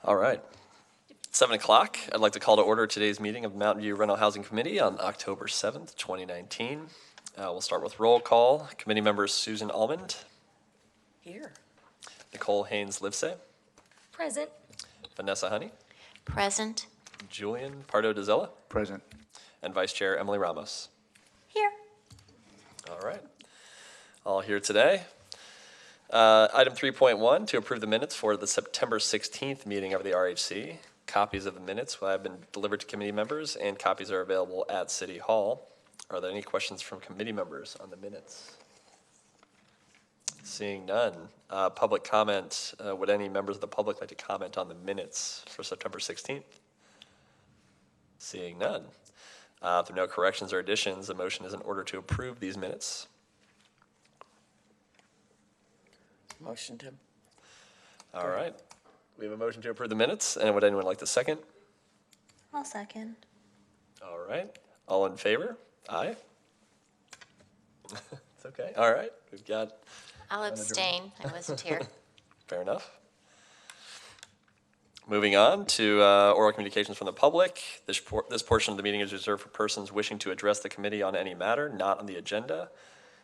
All right. 7 o'clock, I'd like to call to order today's meeting of the Mountain View Rental Housing Committee on October 7th, 2019. We'll start with roll call. Committee members Susan Almond, Here. Nicole Haynes-Livesey, Present. Vanessa Honey, Present. Julian Pardo-Dazella, Present. and Vice Chair Emily Ramos. Here. All right. All here today. Item 3.1, to approve the minutes for the September 16th meeting of the RHC. Copies of the minutes have been delivered to committee members, and copies are available at City Hall. Are there any questions from committee members on the minutes? Seeing none. Public comment. Would any members of the public like to comment on the minutes for September 16th? Seeing none. If there are no corrections or additions, a motion is in order to approve these minutes. Motion, Tim. All right. We have a motion to approve the minutes, and would anyone like to second? I'll second. All right. All in favor? Aye. It's okay. All right. We've got, I'll abstain. I wasn't here. fair enough. Moving on to oral communications from the public. This portion of the meeting is reserved for persons wishing to address the committee on any matter not on the agenda.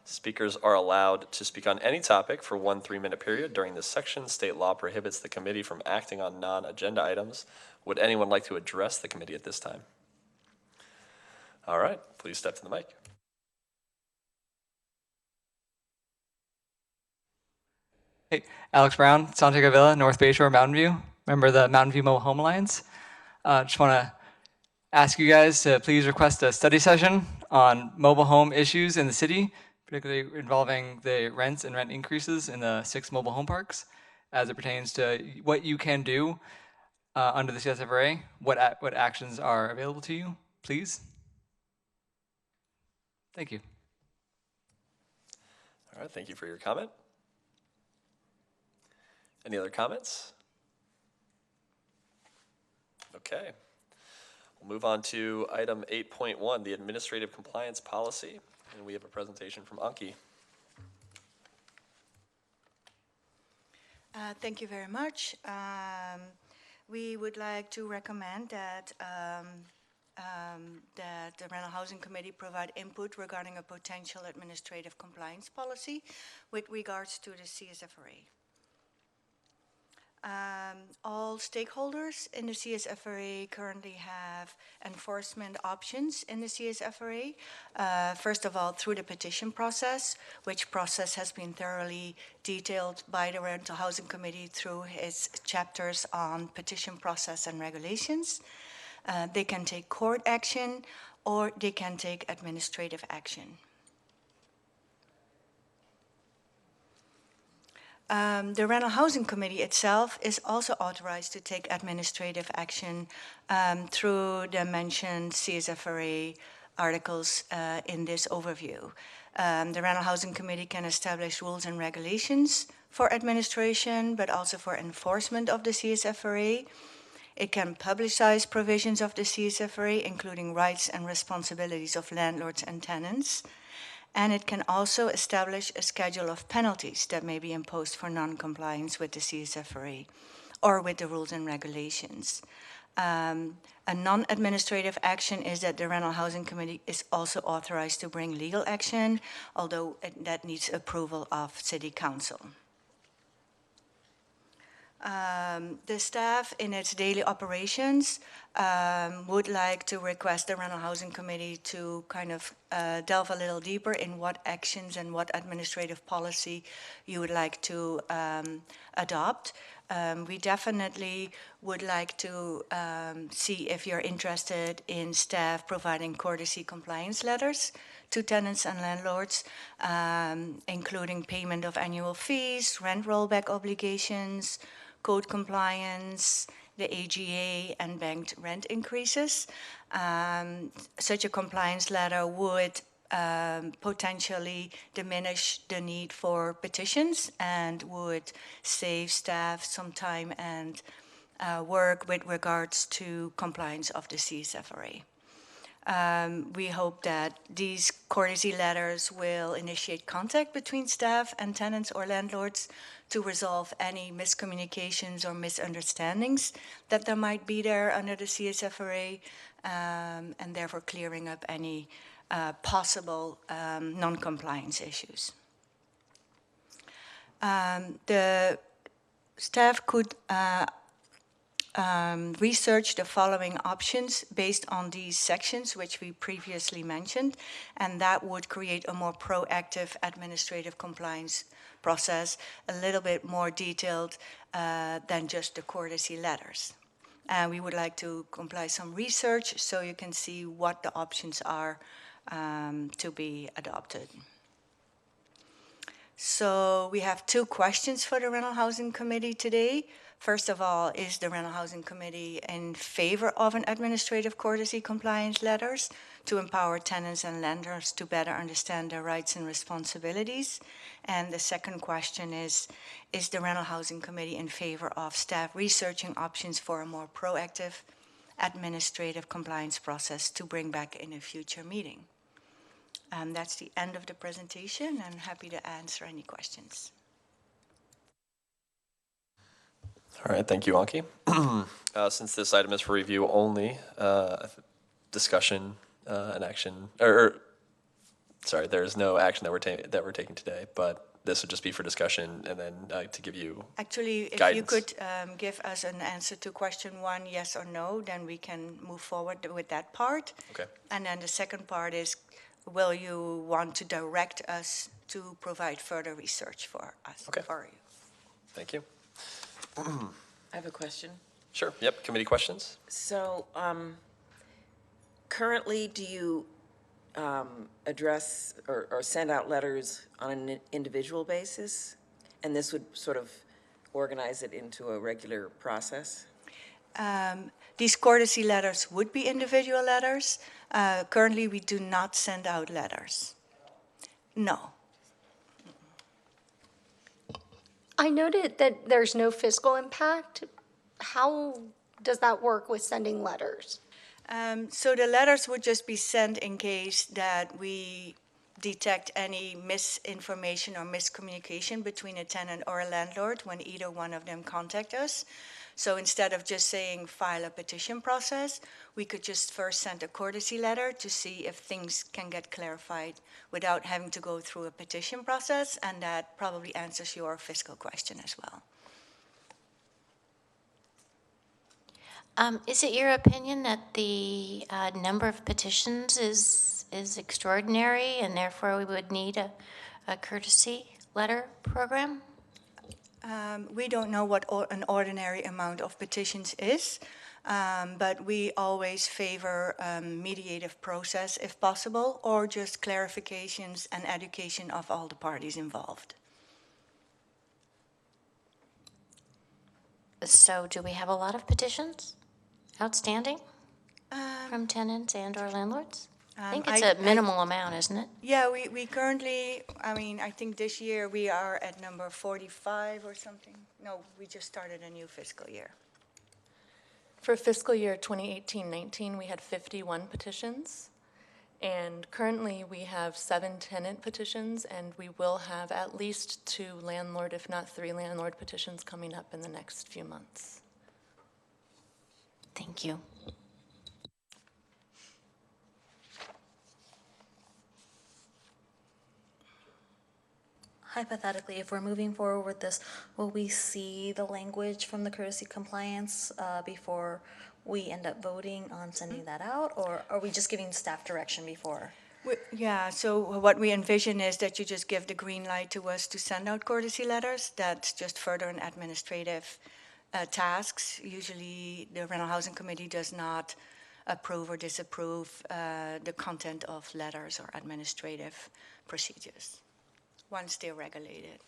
Speakers are allowed to speak on any topic for 1 3-minute period during this section. State law prohibits the committee from acting on non-agenda items. Would anyone like to address the committee at this time? All right, please step to the mic. Hey, Alex Brown, Santiago Villa, North Bayshore, Mountain View, member of the Mountain View Mobile Home Alliance. Just want to ask you guys to please request a study session on mobile home issues in the city, particularly involving the rents and rent increases in the 6 mobile home parks as it pertains to what you can do under the CSFRA, what actions are available to you, please. Thank you. All right, thank you for your comment. Any other comments? Okay. We'll move on to item 8.1, the administrative compliance policy. And we have a presentation from Anki. Thank you very much. We would like to recommend that that the Rental Housing Committee provide input regarding a potential administrative compliance policy with regards to the CSFRA. All stakeholders in the CSFRA currently have enforcement options in the CSFRA. First of all, through the petition process, which process has been thoroughly detailed by the Rental Housing Committee through its chapters on petition process and regulations. They can take court action or they can take administrative action. The Rental Housing Committee itself is also authorized to take administrative action through the mentioned CSFRA articles in this overview. The Rental Housing Committee can establish rules and regulations for administration, but also for enforcement of the CSFRA. It can publicize provisions of the CSFRA, including rights and responsibilities of landlords and tenants. And it can also establish a schedule of penalties that may be imposed for non-compliance with the CSFRA or with the rules and regulations. A non-administrative action is that the Rental Housing Committee is also authorized to bring legal action, although that needs approval of City Council. The staff in its daily operations would like to request the Rental Housing Committee to kind of delve a little deeper in what actions and what administrative policy you would like to adopt. We definitely would like to see if you're interested in staff providing courtesy compliance letters to tenants and landlords, including payment of annual fees, rent rollback obligations, code compliance, the AGA, and banked rent increases. Such a compliance letter would potentially diminish the need for petitions and would save staff some time and work with regards to compliance of the CSFRA. We hope that these courtesy letters will initiate contact between staff and tenants or landlords to resolve any miscommunications or misunderstandings that there might be there under the CSFRA, and therefore clearing up any possible non-compliance issues. The staff could research the following options based on these sections, which we previously mentioned, and that would create a more proactive administrative compliance process, a little bit more detailed than just the courtesy letters. And we would like to compile some research so you can see what the options are to be adopted. So we have two questions for the Rental Housing Committee today. First of all, is the Rental Housing Committee in favor of an administrative courtesy compliance letters to empower tenants and lenders to better understand their rights and responsibilities? And the second question is the Rental Housing Committee in favor of staff researching options for a more proactive administrative compliance process to bring back in a future meeting? That's the end of the presentation, and happy to answer any questions. All right, thank you, Anki. Since this item is for review only, discussion and action, sorry, there is no action that we're taking today, but this would just be for discussion and then to give you Actually, if guidance. you could give us an answer to question one, yes or no, then we can move forward with that part. Okay. And then the second part is, will you want to direct us to provide further research for us? Okay. For you? Thank you. I have a question. Sure. Yep. Committee questions. So, currently, do you address or send out letters on an individual basis? And this would sort of organize it into a regular process? These courtesy letters would be individual letters. Currently, we do not send out letters. No. I noted that there's no fiscal impact. How does that work with sending letters? So the letters would just be sent in case that we detect any misinformation or miscommunication between a tenant or a landlord when either one of them contact us. So instead of just saying file a petition process, we could just first send a courtesy letter to see if things can get clarified without having to go through a petition process, and that probably answers your fiscal question as well. Is it your opinion that the number of petitions is extraordinary and therefore we would need a courtesy letter program? We don't know what an ordinary amount of petitions is, but we always favor mediative process if possible, or just clarifications and education of all the parties involved. So do we have a lot of petitions outstanding from tenants and or landlords? I think it's a minimal amount, isn't it? Yeah, we currently, I think this year we are at number 45 or something. No, we just started a new fiscal year. For fiscal year 2018-19, we had 51 petitions. And currently we have 7 tenant petitions, and we will have at least 2 landlord, if not 3 landlord petitions coming up in the next few months. Thank you. Hypothetically, if we're moving forward with this, will we see the language from the courtesy compliance before we end up voting on sending that out, or are we just giving staff direction before? Yeah, so what we envision is that you just give the green light to us to send out courtesy letters. That's just further an administrative tasks. Usually the Rental Housing Committee does not approve or disapprove the content of letters or administrative procedures once they're regulated.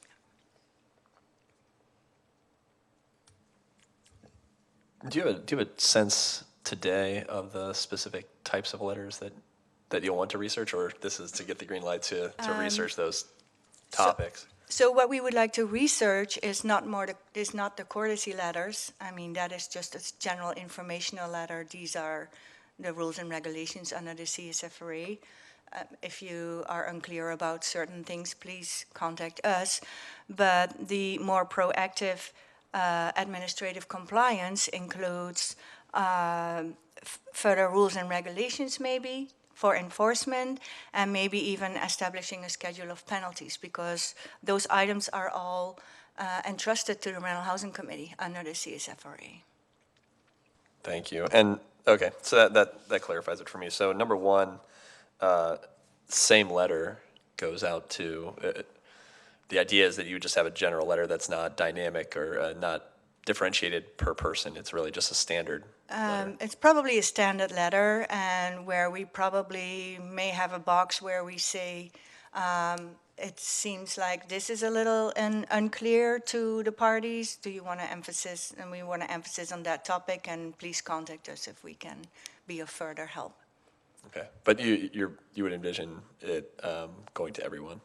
Do you have a sense today of the specific types of letters that you'll want to research, or this is to get the green light to research those topics? So what we would like to research is not the courtesy letters. I mean, that is just a general informational letter. These are the rules and regulations under the CSFRA. If you are unclear about certain things, please contact us. But the more proactive administrative compliance includes further rules and regulations maybe for enforcement, and maybe even establishing a schedule of penalties, because those items are all entrusted to the Rental Housing Committee under the CSFRA. Thank you. And, okay, so that clarifies it for me. So number one, same letter goes out to, the idea is that you would just have a general letter that's not dynamic or not differentiated per person. It's really just a standard letter. It's probably a standard letter, and where we probably may have a box where we say, it seems like this is a little unclear to the parties. Do you want to emphasize, and we want to emphasize on that topic, and please contact us if we can be of further help. Okay, but you would envision it going to everyone?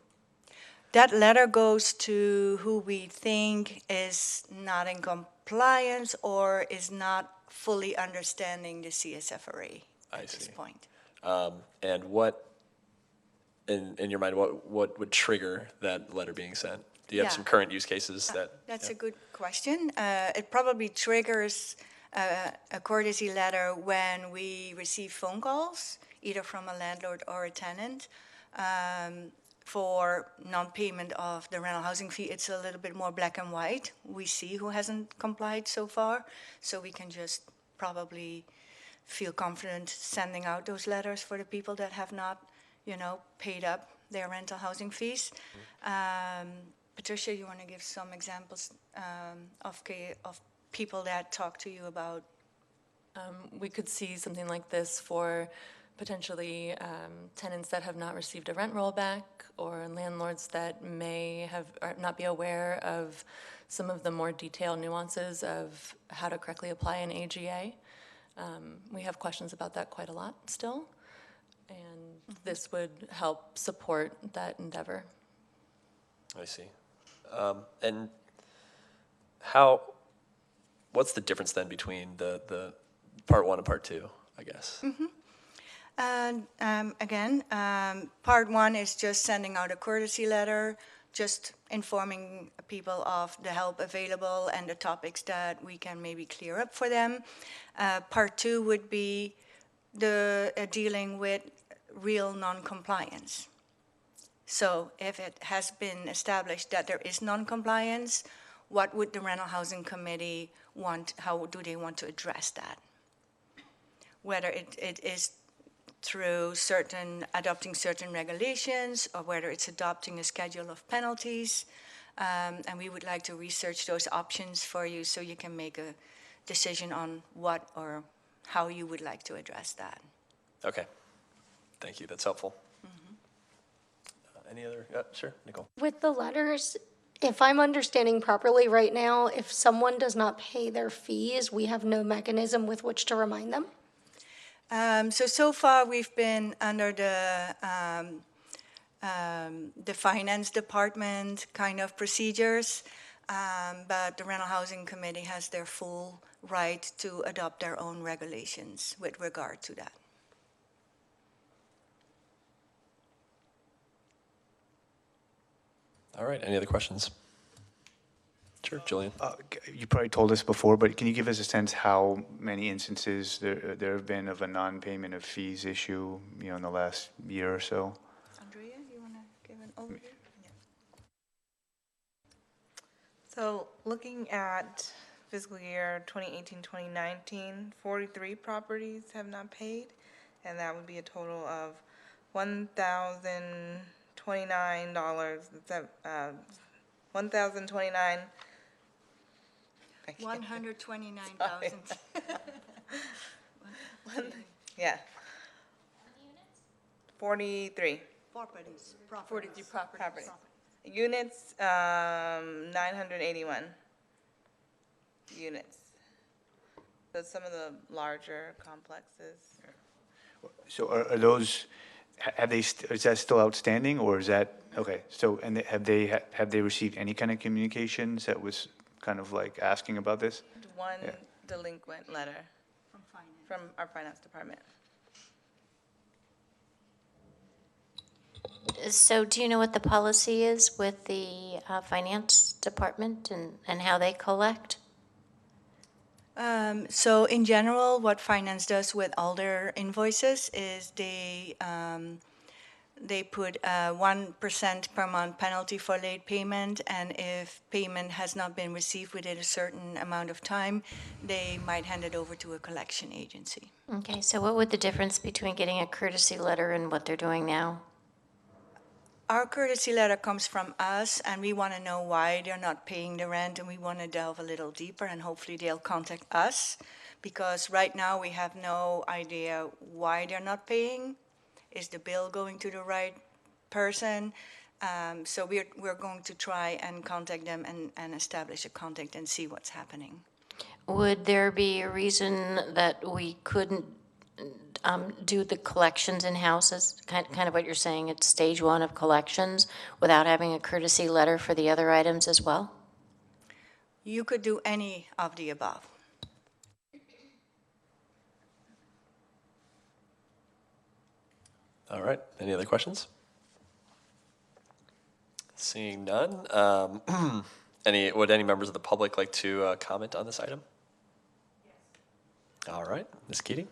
That letter goes to who we think is not in compliance or is not fully understanding the CSFRA at this point. And what, in your mind, what would trigger that letter being sent? Do you have Yeah. some current use cases that? That's yeah. a good question. It probably triggers a courtesy letter when we receive phone calls, either from a landlord or a tenant, for non-payment of the rental housing fee. It's a little bit more black and white. We see who hasn't complied so far, so we can just probably feel confident sending out those letters for the people that have not, paid up their rental housing fees. Patricia, you want to give some examples of people that talk to you about? We could see something like this for potentially tenants that have not received a rent rollback, or landlords that may have or not be aware of some of the more detailed nuances of how to correctly apply an AGA. We have questions about that quite a lot still, and this would help support that endeavor. I see. And what's the difference then between the part one and part two, I guess? And again, part one is just sending out a courtesy letter, just informing people of the help available and the topics that we can maybe clear up for them. Part two would be the dealing with real non-compliance. So if it has been established that there is non-compliance, what would the Rental Housing Committee want? How do they want to address that? Whether it is through adopting certain regulations, or whether it's adopting a schedule of penalties. And we would like to research those options for you so you can make a decision on what or how you would like to address that. Okay, thank you, that's helpful. Any other, sure, Nicole. With the letters, if I'm understanding properly right now, if someone does not pay their fees, we have no mechanism with which to remind them? So far we've been under the finance department kind of procedures, but the Rental Housing Committee has their full right to adopt their own regulations with regard to that. All right, any other questions? Sure, Julian. You probably told us before, but can you give us a sense how many instances there have been of a non-payment of fees issue, in the last year or so? Andrea, you want to give an overview? Yeah. So looking at fiscal year 2018-2019, 43 properties have not paid, and that would be a total of $1,029. $1,029. 129,000. Yeah. 43 Properties. 43 properties. units. 981 units. So some of the larger complexes. So are those, is that still outstanding, or is that, okay, so, and have they received any kind of communications that was kind of like asking about this? One Yeah. delinquent letter. From finance. from our finance department. So do you know what the policy is with the finance department and how they collect? So in general, what finance does with all their invoices is they put a 1% per month penalty for late payment, and if payment has not been received within a certain amount of time, they might hand it over to a collection agency. Okay, so what would the difference between getting a courtesy letter and what they're doing now? Our courtesy letter comes from us, and we want to know why they're not paying the rent, and we want to delve a little deeper, and hopefully they'll contact us, because right now we have no idea why they're not paying. Is the bill going to the right person? So we're going to try and contact them and establish a contact and see what's happening. Would there be a reason that we couldn't do the collections in-house, as kind of what you're saying, it's stage one of collections, without having a courtesy letter for the other items as well? You could do any of the above. All right, any other questions? Seeing none, would any members of the public like to comment on this item? All right, Ms. Keating?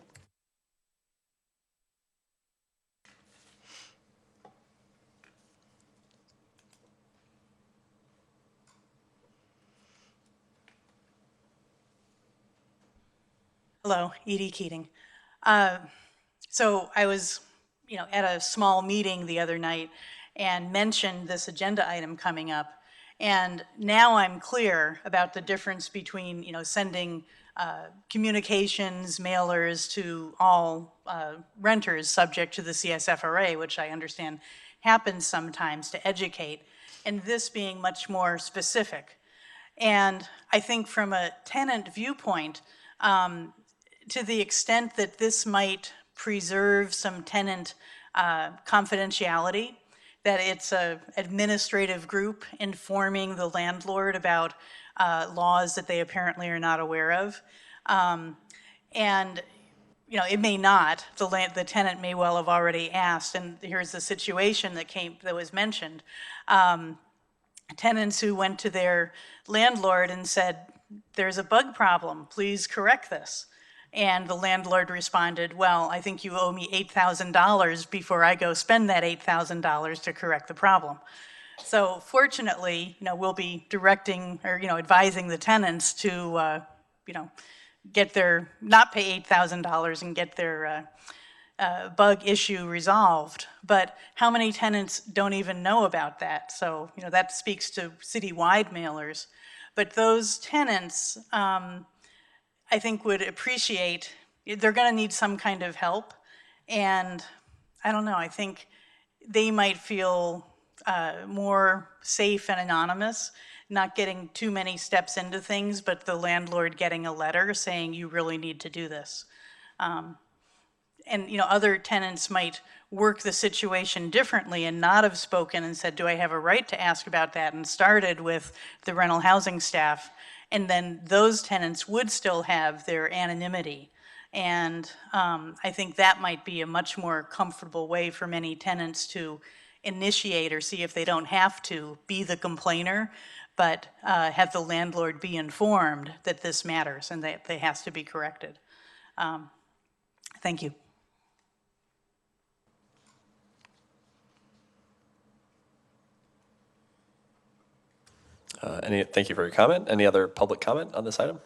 Hello, Edie Keating. So I was, at a small meeting the other night and mentioned this agenda item coming up. And now I'm clear about the difference between, sending communications, mailers to all renters subject to the CSFRA, which I understand happens sometimes to educate, and this being much more specific. And I think from a tenant viewpoint, to the extent that this might preserve some tenant confidentiality, that it's an administrative group informing the landlord about laws that they apparently are not aware of. And it may not. The tenant may well have already asked, and here's the situation that was mentioned. Tenants who went to their landlord and said, "There's a bug problem, please correct this." And the landlord responded, "Well, I think you owe me $8,000 before I go spend that $8,000 to correct the problem." So fortunately, we'll be directing or, advising the tenants to, not pay $8,000 and get their bug issue resolved. But how many tenants don't even know about that? So, that speaks to citywide mailers. But those tenants, I think, would appreciate, they're going to need some kind of help. And I don't know, I think they might feel more safe and anonymous, not getting too many steps into things, but the landlord getting a letter saying you really need to do this. And other tenants might work the situation differently and not have spoken and said, do I have a right to ask about that, and started with the rental housing staff. And then those tenants would still have their anonymity. And I think that might be a much more comfortable way for many tenants to initiate, or see if they don't have to be the complainer, but have the landlord be informed that this matters and that it has to be corrected. Thank you. Thank you for your comment. Any other public comment on this item?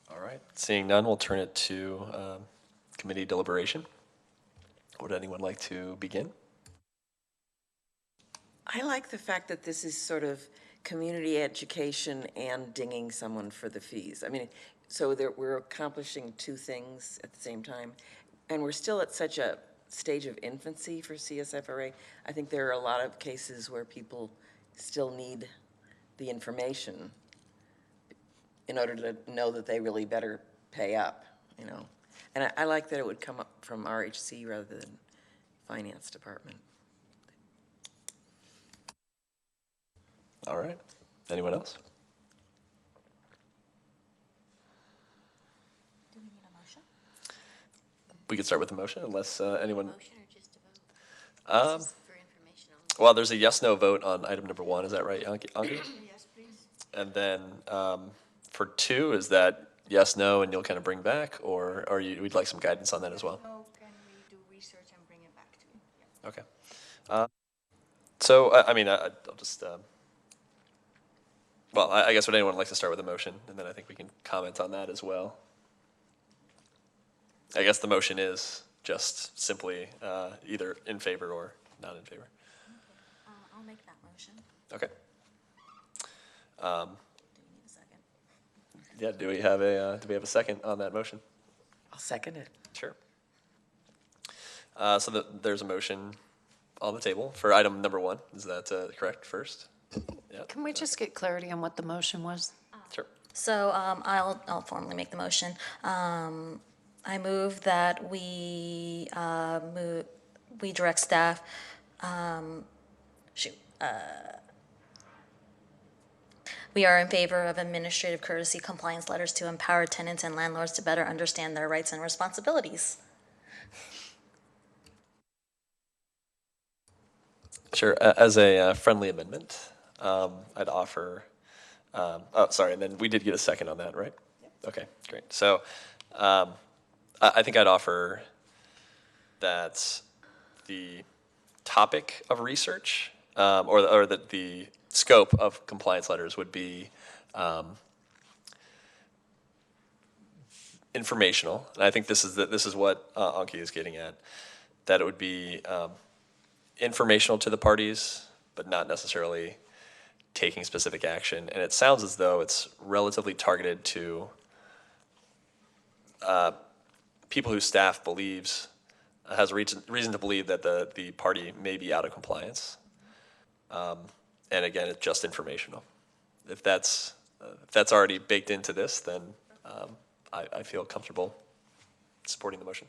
All right, seeing none, we'll turn it to committee deliberation. Would anyone like to begin? I like the fact that this is sort of community education and dinging someone for the fees. I mean, so we're accomplishing two things at the same time, and we're still at such a stage of infancy for CSFRA. I think there are a lot of cases where people still need the information in order to know that they really better pay up, And I like that it would come up from RHC rather than Finance Department. All right, anyone else? We could start with the motion unless anyone. Motion or just a vote? This is for information only. Well, there's a yes/no vote on item number 1. Is that right, Anki? Yes, please. And then for 2, is that yes, no, and you'll kind of bring back, or we'd like some guidance on that as well? No, can we do research and bring it back to you? Yeah. Okay. So, I mean, I'll just, well, I guess would anyone like to start with a motion? And then I think we can comment on that as well. I guess the motion is just simply either in favor or not in favor. I'll make that motion. Okay. Do we need a second? Yeah, do we have a second on that motion? I'll second it. Sure. So there's a motion on the table for item number 1. Is that correct first? Yeah, Can we just get clarity on what the motion was? sure. So I'll formally make the motion. I move that we direct staff. We are in favor of administrative courtesy compliance letters to empower tenants and landlords to better understand their rights and responsibilities. Sure. As a friendly amendment, I'd offer, oh, sorry, and then we did get a second on that, right? Yep. Okay, great. So I think I'd offer that the topic of research or that the scope of compliance letters would be informational. And I think this is what Anki is getting at, that it would be informational to the parties, but not necessarily taking specific action. And it sounds as though it's relatively targeted to people whose staff has reason to believe that the party may be out of compliance. And again, it's just informational. If that's already baked into this, then I feel comfortable supporting the motion.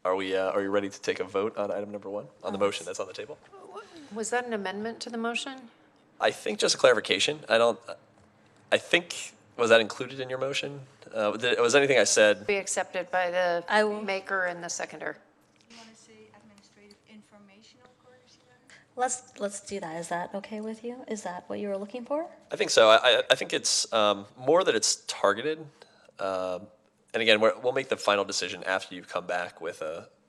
Are we ready to take a vote on item number 1 on the motion that's on the table? Was that an amendment to the motion? I think just a clarification. I think, was that included in your motion? Was anything I said? Be accepted by the I will- maker and the seconder. You want to say administrative informational courtesy letter? Let's do that. Is that okay with you? Is that what you were looking for? I think so. I think it's more that it's targeted. And again, we'll make the final decision after you've come back with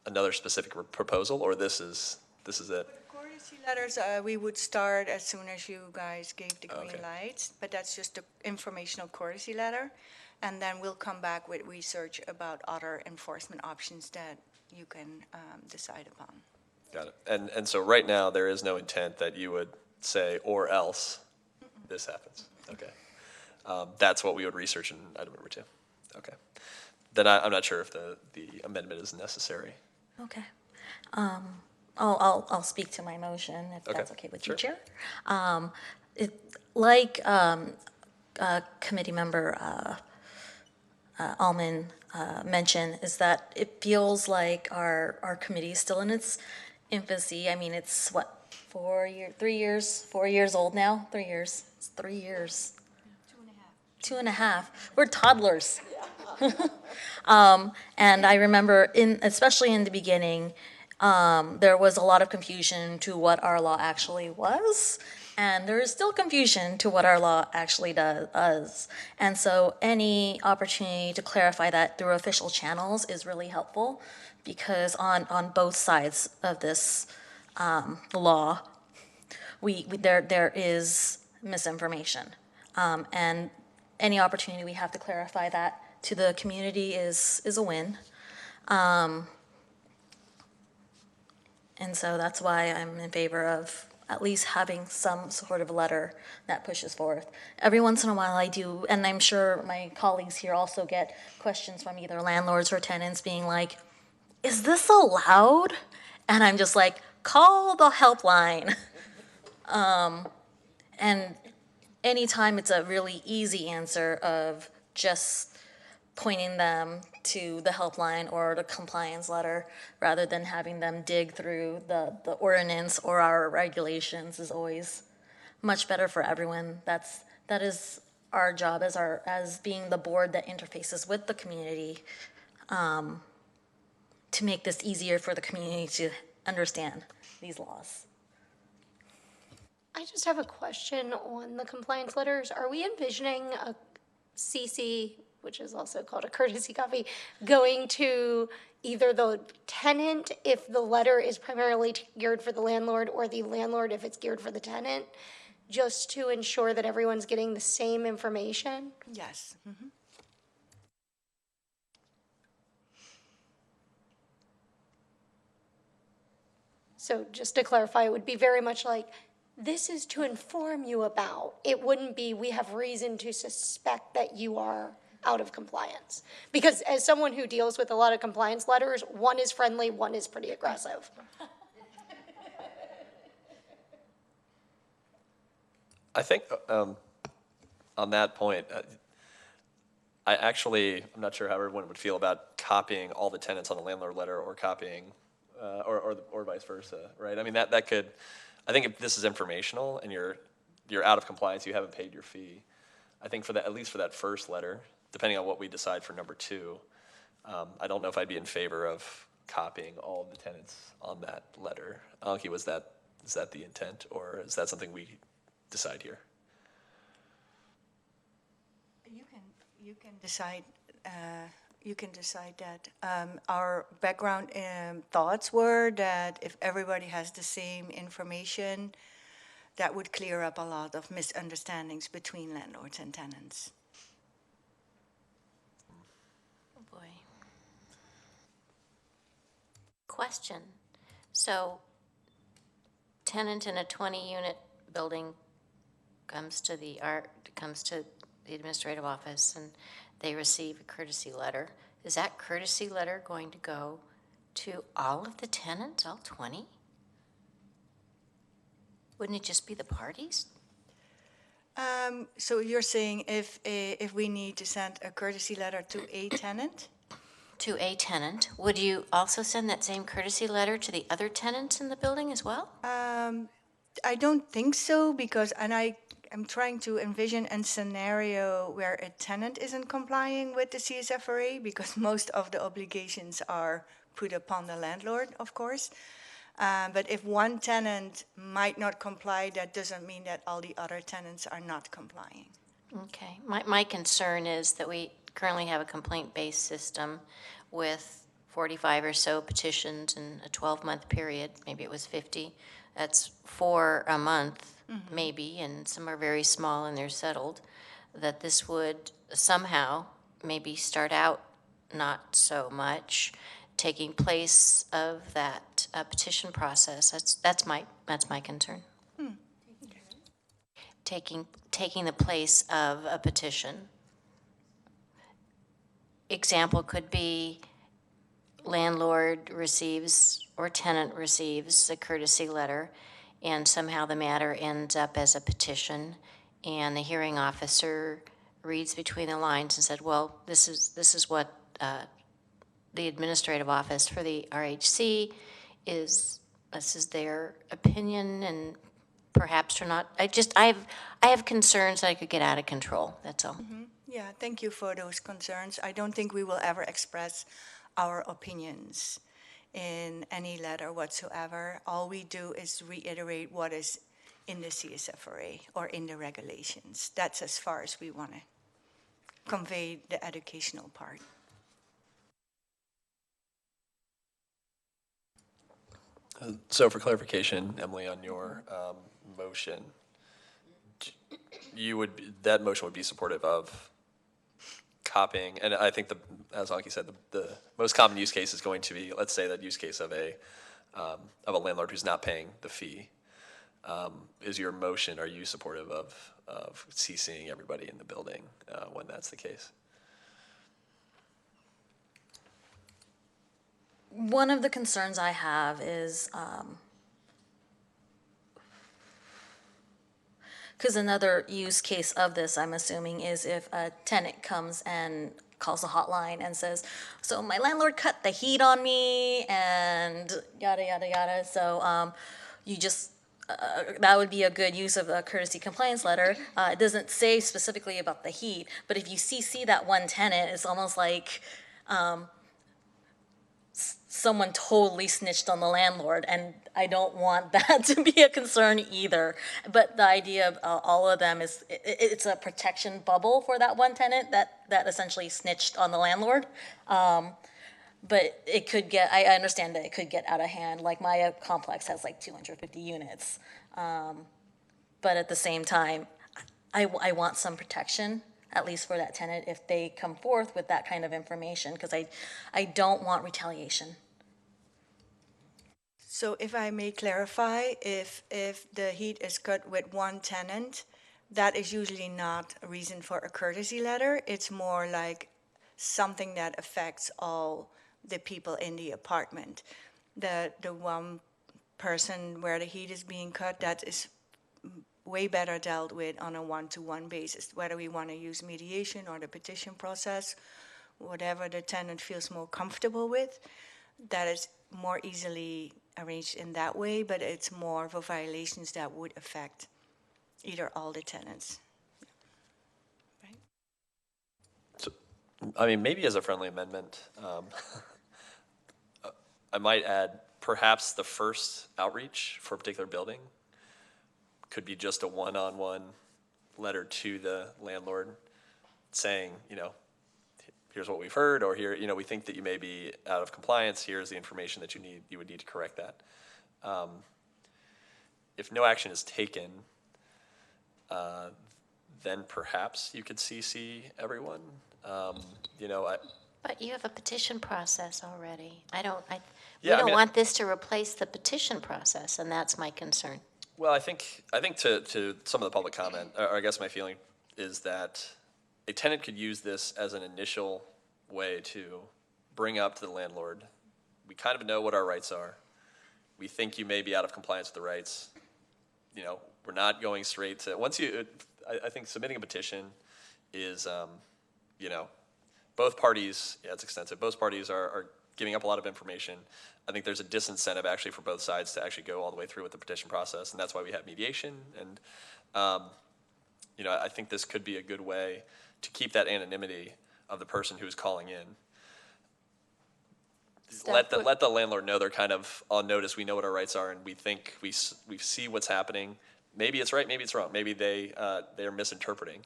another specific proposal, or this is it. For the courtesy letters, we would start as soon as you guys gave the green lights, but that's just the informational courtesy letter. And then we'll come back with research about other enforcement options that you can decide upon. Got it. And so right now, there is no intent that you would say, or else this happens. Okay. That's what we would research in item number 2. Okay. Then I'm not sure if the amendment is necessary. Okay. I'll speak to my motion if that's okay with you, Sure. Chair. Committee member Allman mentioned, is that it feels like our committee is still in its infancy. I mean, it's what, 4 years old now? 3 years. It's 3 years. 2.5. 2.5. We're toddlers. And I remember, especially in the beginning, there was a lot of confusion to what our law actually was, and there is still confusion to what our law actually does. And so any opportunity to clarify that through official channels is really helpful, because on both sides of this law, there is misinformation. And any opportunity we have to clarify that to the community is a win. And so that's why I'm in favor of at least having some sort of letter that pushes forth. Every once in a while I do, and I'm sure my colleagues here also get questions from either landlords or tenants being like, is this allowed? And I'm just like, call the helpline. And anytime it's a really easy answer of just pointing them to the helpline or the compliance letter rather than having them dig through the ordinance or our regulations is always much better for everyone. That is our job as being the board that interfaces with the community, to make this easier for the community to understand these laws. I just have a question on the compliance letters. Are we envisioning a CC, which is also called a courtesy copy, going to either the tenant if the letter is primarily geared for the landlord, or the landlord if it's geared for the tenant, just to ensure that everyone's getting the same information? Yes. So just to clarify, it would be very much like, this is to inform you about. It wouldn't be, we have reason to suspect that you are out of compliance. Because as someone who deals with a lot of compliance letters, one is friendly, one is pretty aggressive. I think on that point, I'm not sure how everyone would feel about copying all the tenants on the landlord letter or copying, or vice versa, right? I mean, that could, I think if this is informational and you're out of compliance, you haven't paid your fee, I think for that, at least for that first letter, depending on what we decide for number 2, I don't know if I'd be in favor of copying all of the tenants on that letter. Anki, is that the intent, or is that something we decide here? You can decide. You can decide that. Our background thoughts were that if everybody has the same information, that would clear up a lot of misunderstandings between landlords and tenants. Oh, boy. Question. So, tenant in a 20-unit building comes to the administrative office and they receive a courtesy letter. Is that courtesy letter going to go to all of the tenants, all 20? Wouldn't it just be the parties? So you're saying if we need to send a courtesy letter to a tenant? To a tenant, would you also send that same courtesy letter to the other tenants in the building as well? I don't think so, because, and I'm trying to envision a scenario where a tenant isn't complying with the CSFRA, because most of the obligations are put upon the landlord, of course. But if one tenant might not comply, that doesn't mean that all the other tenants are not complying. Okay. My concern is that we currently have a complaint-based system with 45 or so petitions in a 12-month period. Maybe it was 50. That's 4 a month, maybe, and some are very small and they're settled. That this would somehow maybe start out not so much, taking place of that petition process. That's my concern. Taking the place of a petition. Example could be landlord receives or tenant receives a courtesy letter, and somehow the matter ends up as a petition, and the hearing officer reads between the lines and said, well, this is what the administrative office for the RHC is, this is their opinion, and perhaps or not. I have concerns that I could get out of control, that's all. Yeah, thank you for those concerns. I don't think we will ever express our opinions in any letter whatsoever. All we do is reiterate what is in the CSFRA or in the regulations. That's as far as we want to convey the educational part. So for clarification, Emily, on your motion, that motion would be supportive of copying, and I think as Anki said, the most common use case is going to be, let's say, that use case of a landlord who's not paying the fee. Is your motion, are you supportive of CCing everybody in the building when that's the case? One of the concerns I have is, because another use case of this, I'm assuming, is if a tenant comes and calls the hotline and says, so my landlord cut the heat on me and yada, yada, yada. So you just that would be a good use of a courtesy compliance letter. It doesn't say specifically about the heat, but if you CC that one tenant, it's almost like someone totally snitched on the landlord, and I don't want that to be a concern either. But the idea of all of them is, it's a protection bubble for that one tenant that essentially snitched on the landlord. But it could get, I understand that it could get out of hand, like my complex has like 250 units. But at the same time, I want some protection, at least for that tenant, if they come forth with that kind of information, because I don't want retaliation. So if I may clarify, if the heat is cut with one tenant, that is usually not a reason for a courtesy letter. It's more like something that affects all the people in the apartment. The one person where the heat is being cut, that is way better dealt with on a one-to-one basis, whether we want to use mediation or the petition process, whatever the tenant feels more comfortable with, that is more easily arranged in that way, but it's more for violations that would affect either all the tenants. I mean, maybe as a friendly amendment, I might add perhaps the first outreach for a particular building could be just a one-on-one letter to the landlord saying, here's what we've heard, or here, we think that you may be out of compliance. Here's the information that you would need to correct that. If no action is taken, then perhaps you could CC everyone. But you have a petition process already. We Yeah, I don't mean, want this to replace the petition process, and that's my concern. Well, I think to some of the public comment, or I guess my feeling is that a tenant could use this as an initial way to bring up to the landlord, we kind of know what our rights are. We think you may be out of compliance with the rights. We're not going straight to, I think submitting a petition is, both parties, it's extensive, both parties are giving up a lot of information. I think there's a disincentive actually for both sides to actually go all the way through with the petition process, and that's why we have mediation. And I think this could be a good way to keep that anonymity of the person who's calling in. Let the landlord know they're kind of on notice. We know what our rights are, and we think we see what's happening. Maybe it's right, maybe it's wrong. Maybe they are misinterpreting.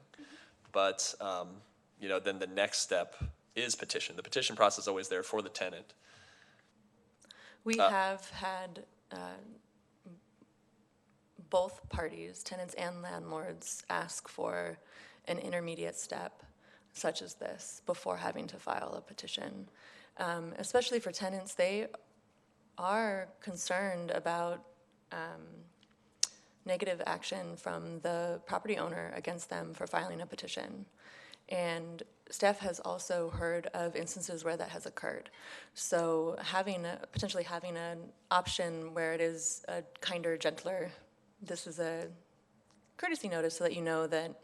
But then the next step is petition. The petition process is always there for the tenant. We have had both parties, tenants and landlords, ask for an intermediate step such as this before having to file a petition. Especially for tenants, they are concerned about negative action from the property owner against them for filing a petition. And staff has also heard of instances where that has occurred. So potentially having an option where it is a kinder, gentler, this is a courtesy notice so that you know that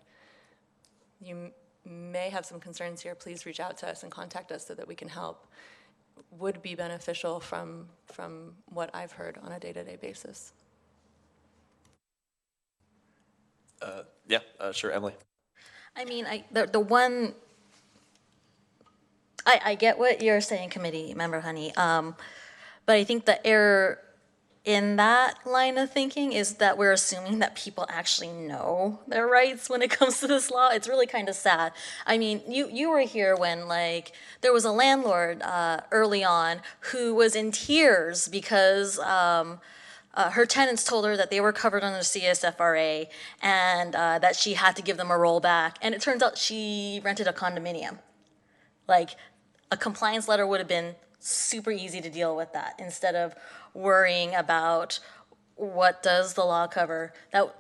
you may have some concerns here, please reach out to us and contact us so that we can help, would be beneficial from what I've heard on a day-to-day basis. Sure, Emily. I mean, I get what you're saying, committee member Honey, but I think the error in that line of thinking is that we're assuming that people actually know their rights when it comes to this law. It's really kind of sad. I mean, you were here when there was a landlord early on who was in tears because her tenants told her that they were covered under CSFRA and that she had to give them a rollback. And it turns out she rented a condominium. A compliance letter would have been super easy to deal with that instead of worrying about what does the law cover. That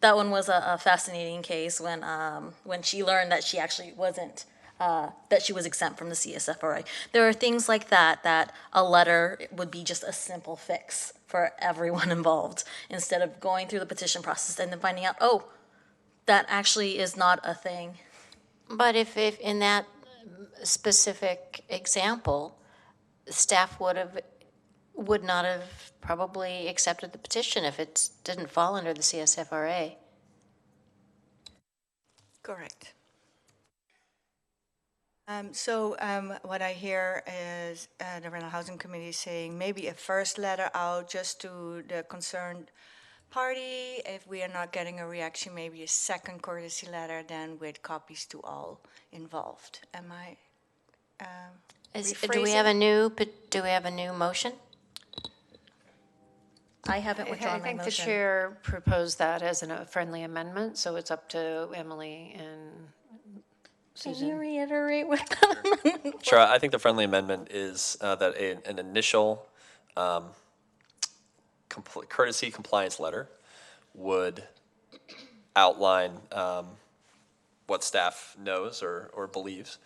one was a fascinating case when she learned that she actually wasn't. That she was exempt from the CSFRA. There are things like that a letter would be just a simple fix for everyone involved instead of going through the petition process and then finding out, oh, that actually is not a thing. But if in that specific example, staff would have would not have probably accepted the petition if it didn't fall under the CSFRA. Correct. What I hear is the Rental Housing Committee saying maybe a first letter out just to the concerned party. If we are not getting a reaction, maybe a second courtesy letter then with copies to all involved. Am I Do we have a new motion? I haven't I withdrawn my think the motion. chair proposed that as a friendly amendment, so it's up to Emily and Can you Susan. reiterate what that amendment? Sure, I think the friendly amendment is that an initial courtesy compliance letter would outline what staff knows or believes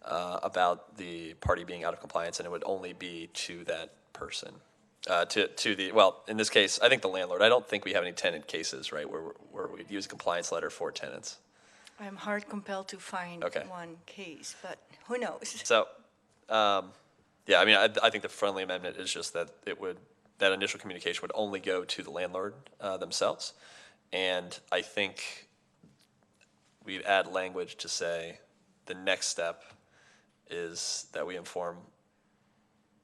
about the party being out of compliance, and it would only be to that person. Well, in this case, I think the landlord. I don't think we have any tenant cases, right, where we'd use a compliance letter for tenants. I'm hard compelled to find Okay. one case, but who knows? So, yeah, I mean, I think the friendly amendment is just that that initial communication would only go to the landlord themselves. And I think we'd add language to say the next step is that we inform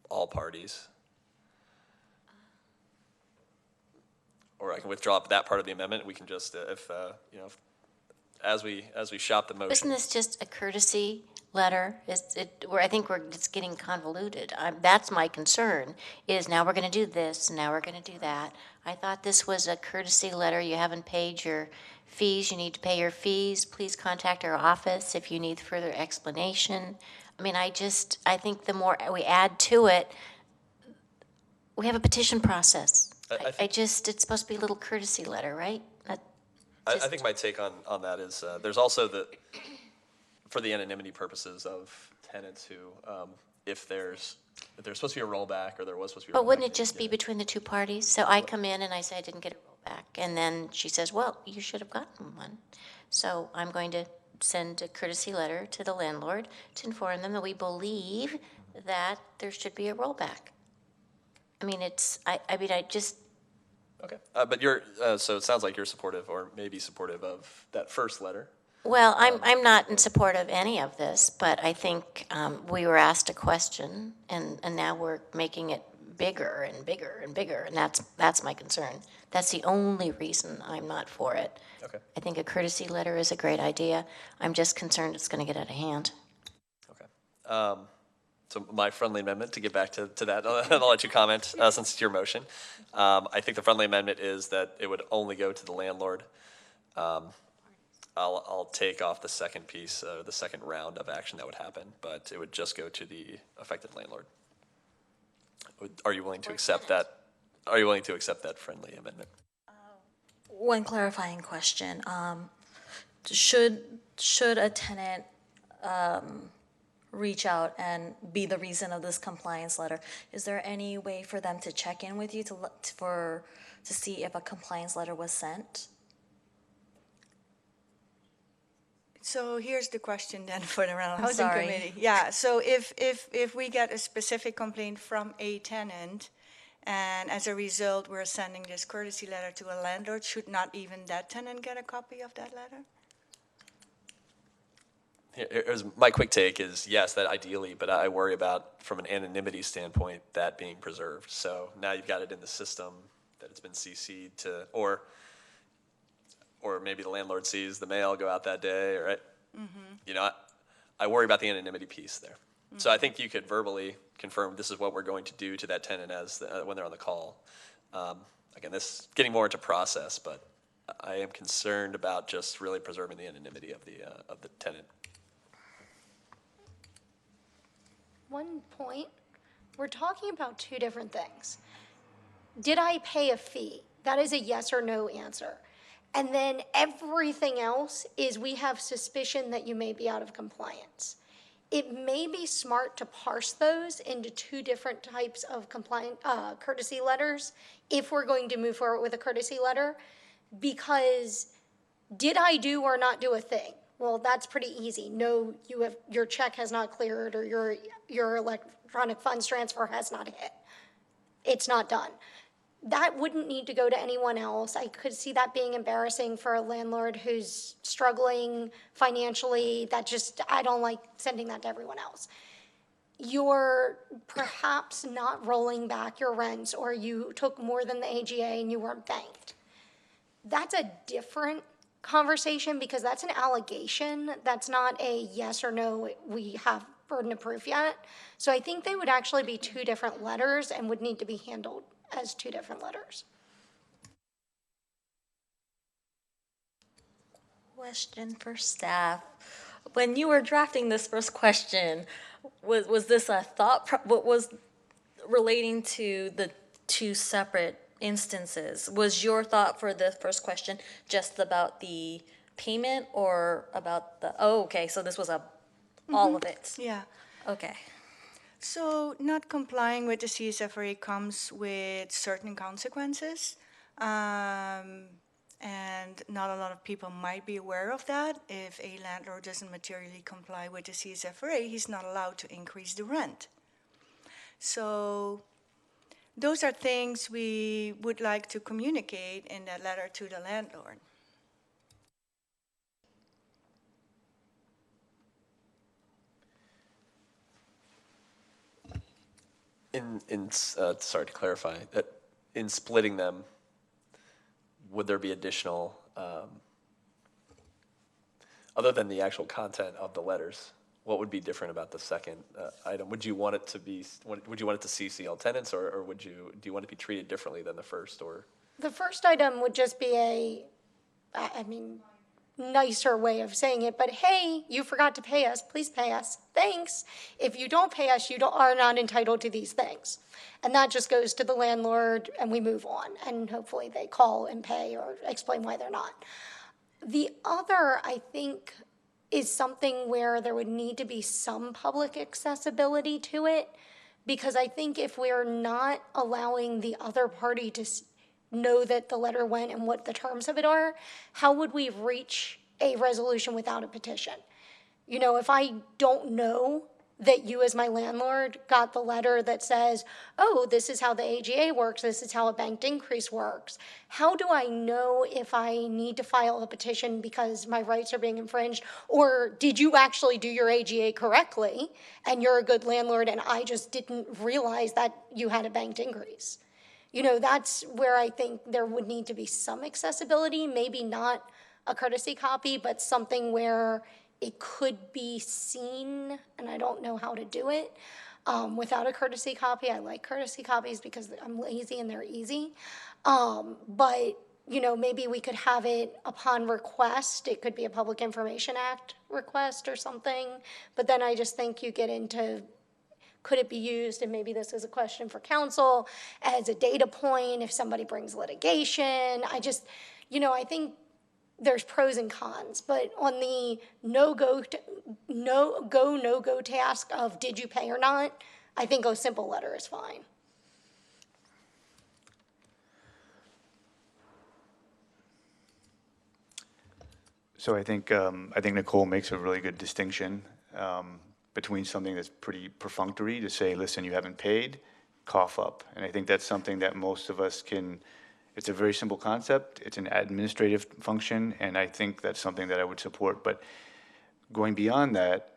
all parties. Or I can withdraw that part of the amendment. We can just, as we shop the motion. Isn't this just a courtesy letter? I think it's getting convoluted. That's my concern, is now we're going to do this, now we're going to do that. I thought this was a courtesy letter. You haven't paid your fees, you need to pay your fees. Please contact our office if you need further explanation. I mean, I think the more we add to it, we have a petition process. It's supposed to be a little courtesy letter, right? I think my take on that is there's also for the anonymity purposes of tenants who, if there's supposed to be a rollback or there was supposed to be a rollback. But wouldn't it just be between the two parties? So I come in and I say I didn't get a rollback, and then she says, well, you should have gotten one. So I'm going to send a courtesy letter to the landlord to inform them that we believe that there should be a rollback. I mean, Okay, but so it sounds like you're supportive or maybe supportive of that first letter. Well, I'm not in support of any of this, but I think we were asked a question, and now we're making it bigger and bigger and bigger, and that's my concern. That's the only reason I'm not for it. Okay. I think a courtesy letter is a great idea. I'm just concerned it's going to get out of hand. Okay. So my friendly amendment, to get back to that, I'll let you comment since it's your motion. I think the friendly amendment is that it would only go to the landlord. I'll take off the second piece, the second round of action that would happen, but it would just go to the affected landlord. Are you willing to accept that? Are you willing to accept that friendly amendment? One clarifying question. Should a tenant reach out and be the reason of this compliance letter, is there any way for them to check in with you to see if a compliance letter was sent? So here's the question then for the Rental Housing sorry. Committee. Yeah, so if we get a specific complaint from a tenant, and as a result, we're sending this courtesy letter to a landlord, should not even that tenant get a copy of that letter? Here's my quick take is yes, that ideally, but I worry about from an anonymity standpoint that being preserved. So now you've got it in the system that it's been CC'd to, or maybe the landlord sees the mail go out that day, right? Mm-hmm. I worry about the anonymity piece there. Mm-hmm. So I think you could verbally confirm this is what we're going to do to that tenant when they're on the call. Again, this is getting more into process, but I am concerned about just really preserving the anonymity of the tenant. One point, we're talking about two different things. Did I pay a fee? That is a yes or no answer. And then everything else is we have suspicion that you may be out of compliance. It may be smart to parse those into two different types of courtesy letters if we're going to move forward with a courtesy letter, because did I do or not do a thing? Well, that's pretty easy. No, your check has not cleared or your electronic funds transfer has not hit. it's not done. That wouldn't need to go to anyone else. I could see that being embarrassing for a landlord who's struggling financially. I don't like sending that to everyone else. You're perhaps not rolling back your rents, or you took more than the AGA and you weren't banked. That's a different conversation because that's an allegation. That's not a yes or no, we have burden of proof yet. So I think they would actually be two different letters and would need to be handled as two different letters. Question for staff. When you were drafting this first question, was this a thought, what was relating to the two separate instances? Was your thought for the first question just about the payment or about the, oh, okay, so this was all of it? Yeah. Okay. So not complying with the CSFRA comes with certain consequences. And not a lot of people might be aware of that. If a landlord doesn't materially comply with the CSFRA, he's not allowed to increase the rent. So those are things we would like to communicate in that letter to the landlord. Sorry to clarify, that in splitting them, would there be additional, other than the actual content of the letters, what would be different about the second item? Would you want it to be, would you want it to CC all tenants, or do you want it to be treated differently than the first, or? The first item would just be nicer way of saying it, but hey, you forgot to pay us, please pay us, thanks. If you don't pay us, you are not entitled to these things. And that just goes to the landlord and we move on, and hopefully they call and pay or explain why they're not. The other, I think, is something where there would need to be some public accessibility to it, because I think if we're not allowing the other party to know that the letter went and what the terms of it are, how would we reach a resolution without a petition? You know, if I don't know that you as my landlord got the letter that says, oh, this is how the AGA works, this is how a banked increase works, how do I know if I need to file a petition because my rights are being infringed? Or did you actually do your AGA correctly and you're a good landlord and I just didn't realize that you had a banked increase? You know, that's where I think there would need to be some accessibility, maybe not a courtesy copy, but something where it could be seen, and I don't know how to do it without a courtesy copy. I like courtesy copies because I'm lazy and they're easy. But, you know, maybe we could have it upon request. It could be a Public Information Act request or something. But then I just think you get into, could it be used, and maybe this is a question for council, as a data point if somebody brings litigation? I just, you know, I think there's pros and cons, but on the no-go task of did you pay or not, I think a simple letter is fine. So I think Nicole makes a really good distinction between something that's pretty perfunctory to say, listen, you haven't paid, cough up. And I think that's something that most of us can. It's a very simple concept. It's an administrative function, and I think that's something that I would support. But going beyond that,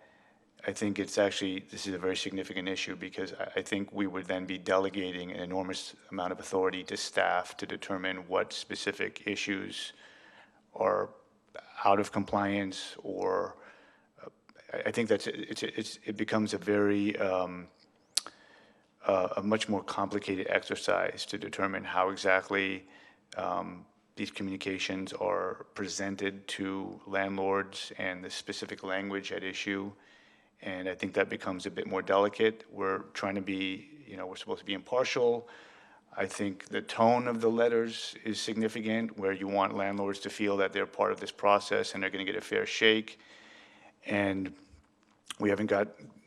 I think this is a very significant issue, because I think we would then be delegating an enormous amount of authority to staff to determine what specific issues are out of compliance, or I think it becomes a very a much more complicated exercise to determine how exactly these communications are presented to landlords and the specific language at issue. And I think that becomes a bit more delicate. We're trying to be, we're supposed to be impartial. I think the tone of the letters is significant, where you want landlords to feel that they're part of this process and they're going to get a fair shake. And we haven't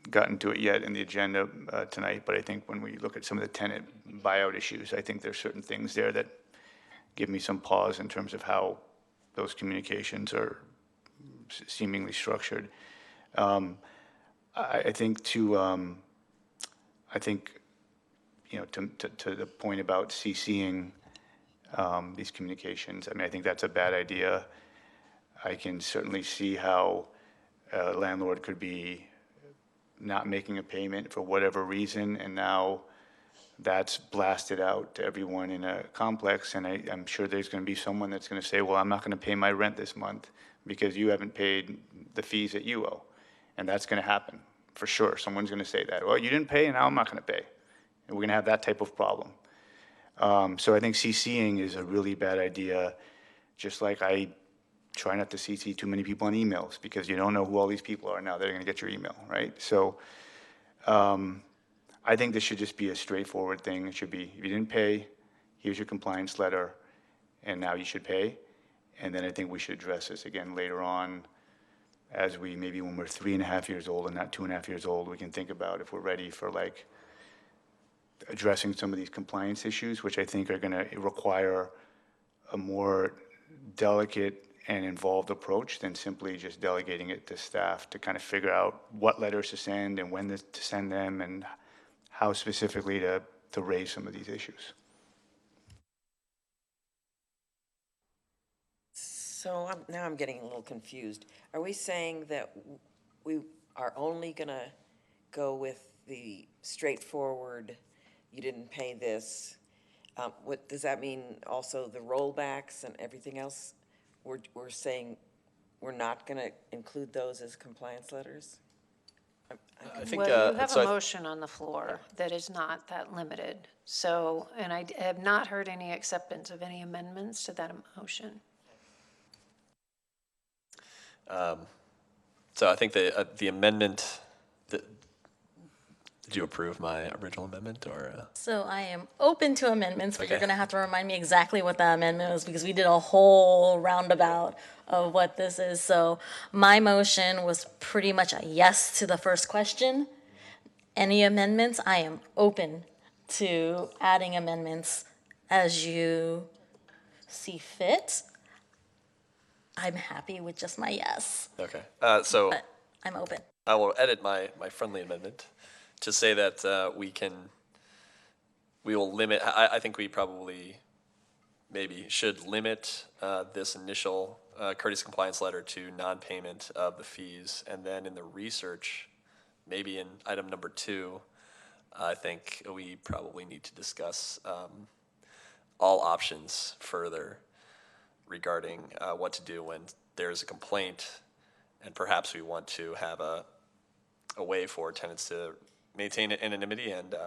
gotten to it yet in the agenda tonight, but I think when we look at some of the tenant buyout issues, I think there's certain things there that give me some pause in terms of how those communications are seemingly structured. I think to the point about CCing these communications, I mean, I think that's a bad idea. I can certainly see how a landlord could be not making a payment for whatever reason, and now that's blasted out to everyone in a complex, and I'm sure there's going to be someone that's going to say, well, I'm not going to pay my rent this month because you haven't paid the fees that you owe. And that's going to happen, for sure. Someone's going to say that. Well, you didn't pay, and now I'm not going to pay. And we're going to have that type of problem. So I think CCing is a really bad idea, just like I try not to CC too many people on emails because you don't know who all these people are now that are going to get your email, right? So I think this should just be a straightforward thing. It should be, if you didn't pay, here's your compliance letter, and now you should pay. And then I think we should address this again later on as we, maybe when we're 3.5 years old and not 2.5 years old, we can think about if we're ready for like addressing some of these compliance issues, which I think are gonna require a more delicate and involved approach than simply just delegating it to staff to kind of figure out what letters to send and when to send them and how specifically to raise some of these issues. So now I'm getting a little confused. Are we saying that we are only gonna go with the straightforward, you didn't pay this? What, does that mean also the rollbacks and everything else? We're saying we're not gonna include those as compliance letters? I think, Well, you have so a motion on the floor that is not that limited. So, and I have not heard any acceptance of any amendments to that motion. So I think the amendment, did you approve my original amendment or? So I am open to amendments, but you're Okay. gonna have to remind me exactly what that amendment was because we did a whole roundabout of what this is. So my motion was pretty much a yes to the first question. Any amendments, I am open to adding amendments as you see fit. I'm happy with just my yes, Okay, so but I'm open. I will edit my friendly amendment to say that we will limit, I think we probably maybe should limit this initial courtesy compliance letter to non-payment of the fees. And then in the research, maybe in item number 2, I think we probably need to discuss all options further regarding what to do when there's a complaint, and perhaps we want to have a way for tenants to maintain anonymity and. Is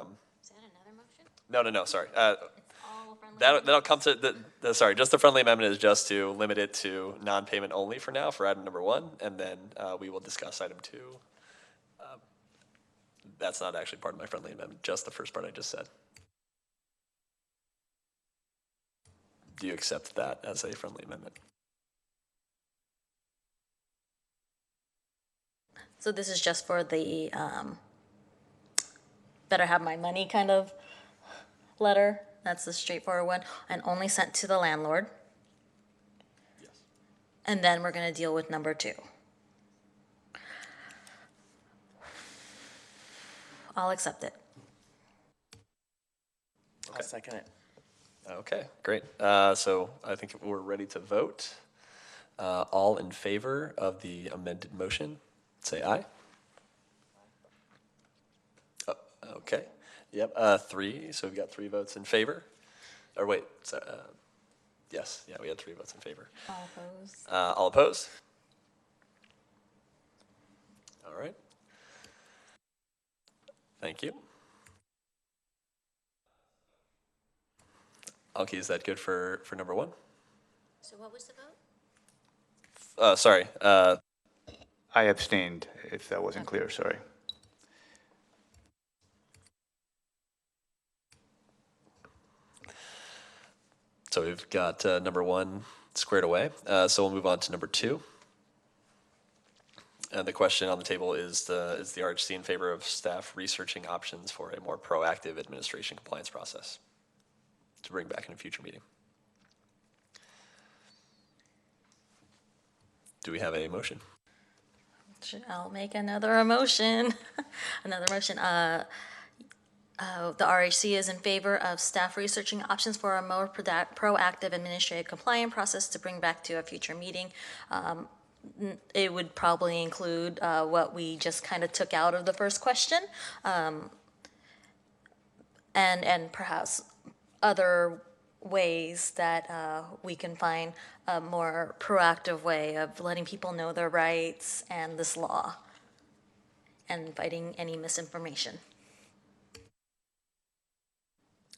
that another motion? No, sorry. All friendly That'll come to sorry. Just the friendly amendment is just to limit it to non-payment only for now for item number 1, and then we will discuss item 2. That's not actually part of my friendly amendment. Just the first part I just said. Do you accept that as a friendly amendment? So this is just for the better have my money kind of letter. That's the straightforward one, and only sent to the landlord. Yes. And then we're gonna deal with number 2. I'll accept it. I'll second it. Okay, great. So I think we're ready to vote. All in favor of the amended motion, say aye. Oh, okay. Yep. 3. So we've got 3 votes in favor. Or wait. So, yes. Yeah, we had 3 votes in favor. All opposed. All opposed? All right. Thank you. Alki, is that good for number 1? So what was the vote? Sorry. I abstained, if that wasn't clear, sorry. So we've got number 1 squared away. So we'll move on to number 2. And the question on the table is the RHC in favor of staff researching options for a more proactive administration compliance process to bring back in a future meeting? Do we have a motion? I'll make another motion. Another motion. The RHC is in favor of staff researching options for a more proactive administrative compliant process to bring back to a future meeting. It would probably include what we just kind of took out of the first question, and perhaps other ways that we can find a more proactive way of letting people know their rights and this law and fighting any misinformation.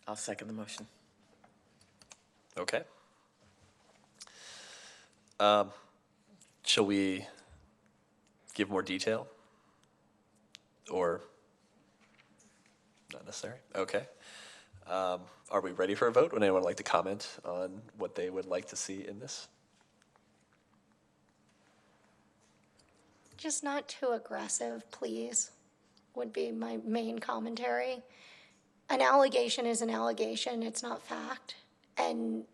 I'll second the motion. Okay. Shall we give more detail? Or not necessary? Okay. Are we ready for a vote? Would anyone like to comment on what they would like to see in this? Just not too aggressive, please, would be my main commentary. An allegation is an allegation, it's not fact. And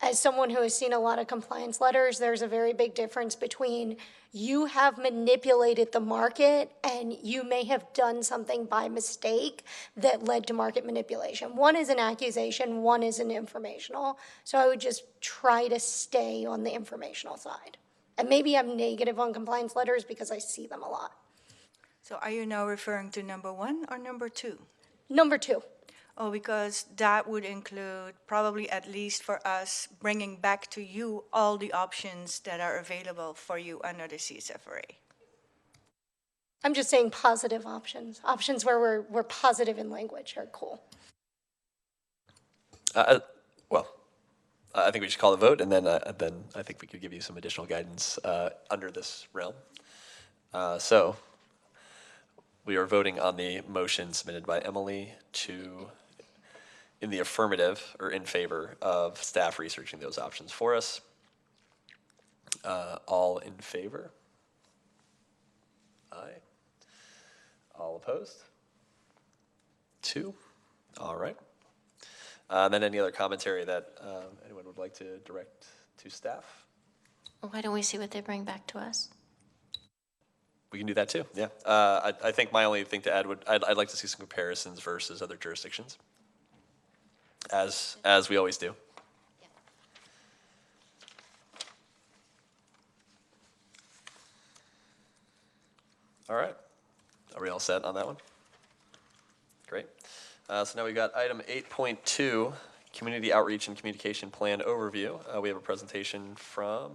as someone who has seen a lot of compliance letters, there's a very big difference between you have manipulated the market and you may have done something by mistake that led to market manipulation. One is an accusation, one is an informational. So I would just try to stay on the informational side. And maybe I'm negative on compliance letters because I see them a lot. So are you now referring to number 1 or number 2? Number 2. Oh, because that would include probably, at least for us, bringing back to you all the options that are available for you under the CSFRA. I'm just saying positive options. Options where we're positive in language are cool. Well, I think we should call the vote, and then I think we could give you some additional guidance under this realm. So we are voting on the motion submitted by Emily in the affirmative or in favor of staff researching those options for us. All in favor? Aye. All opposed? 2. All right. Then any other commentary that anyone would like to direct to staff? Why don't we see what they bring back to us? We can do that too, yeah. I think my only thing to add I'd like to see some comparisons versus other jurisdictions, as we always do. All right. Are we all set on that one? Great. So now we've got item 8.2, Community Outreach and Communication Plan Overview. We have a presentation from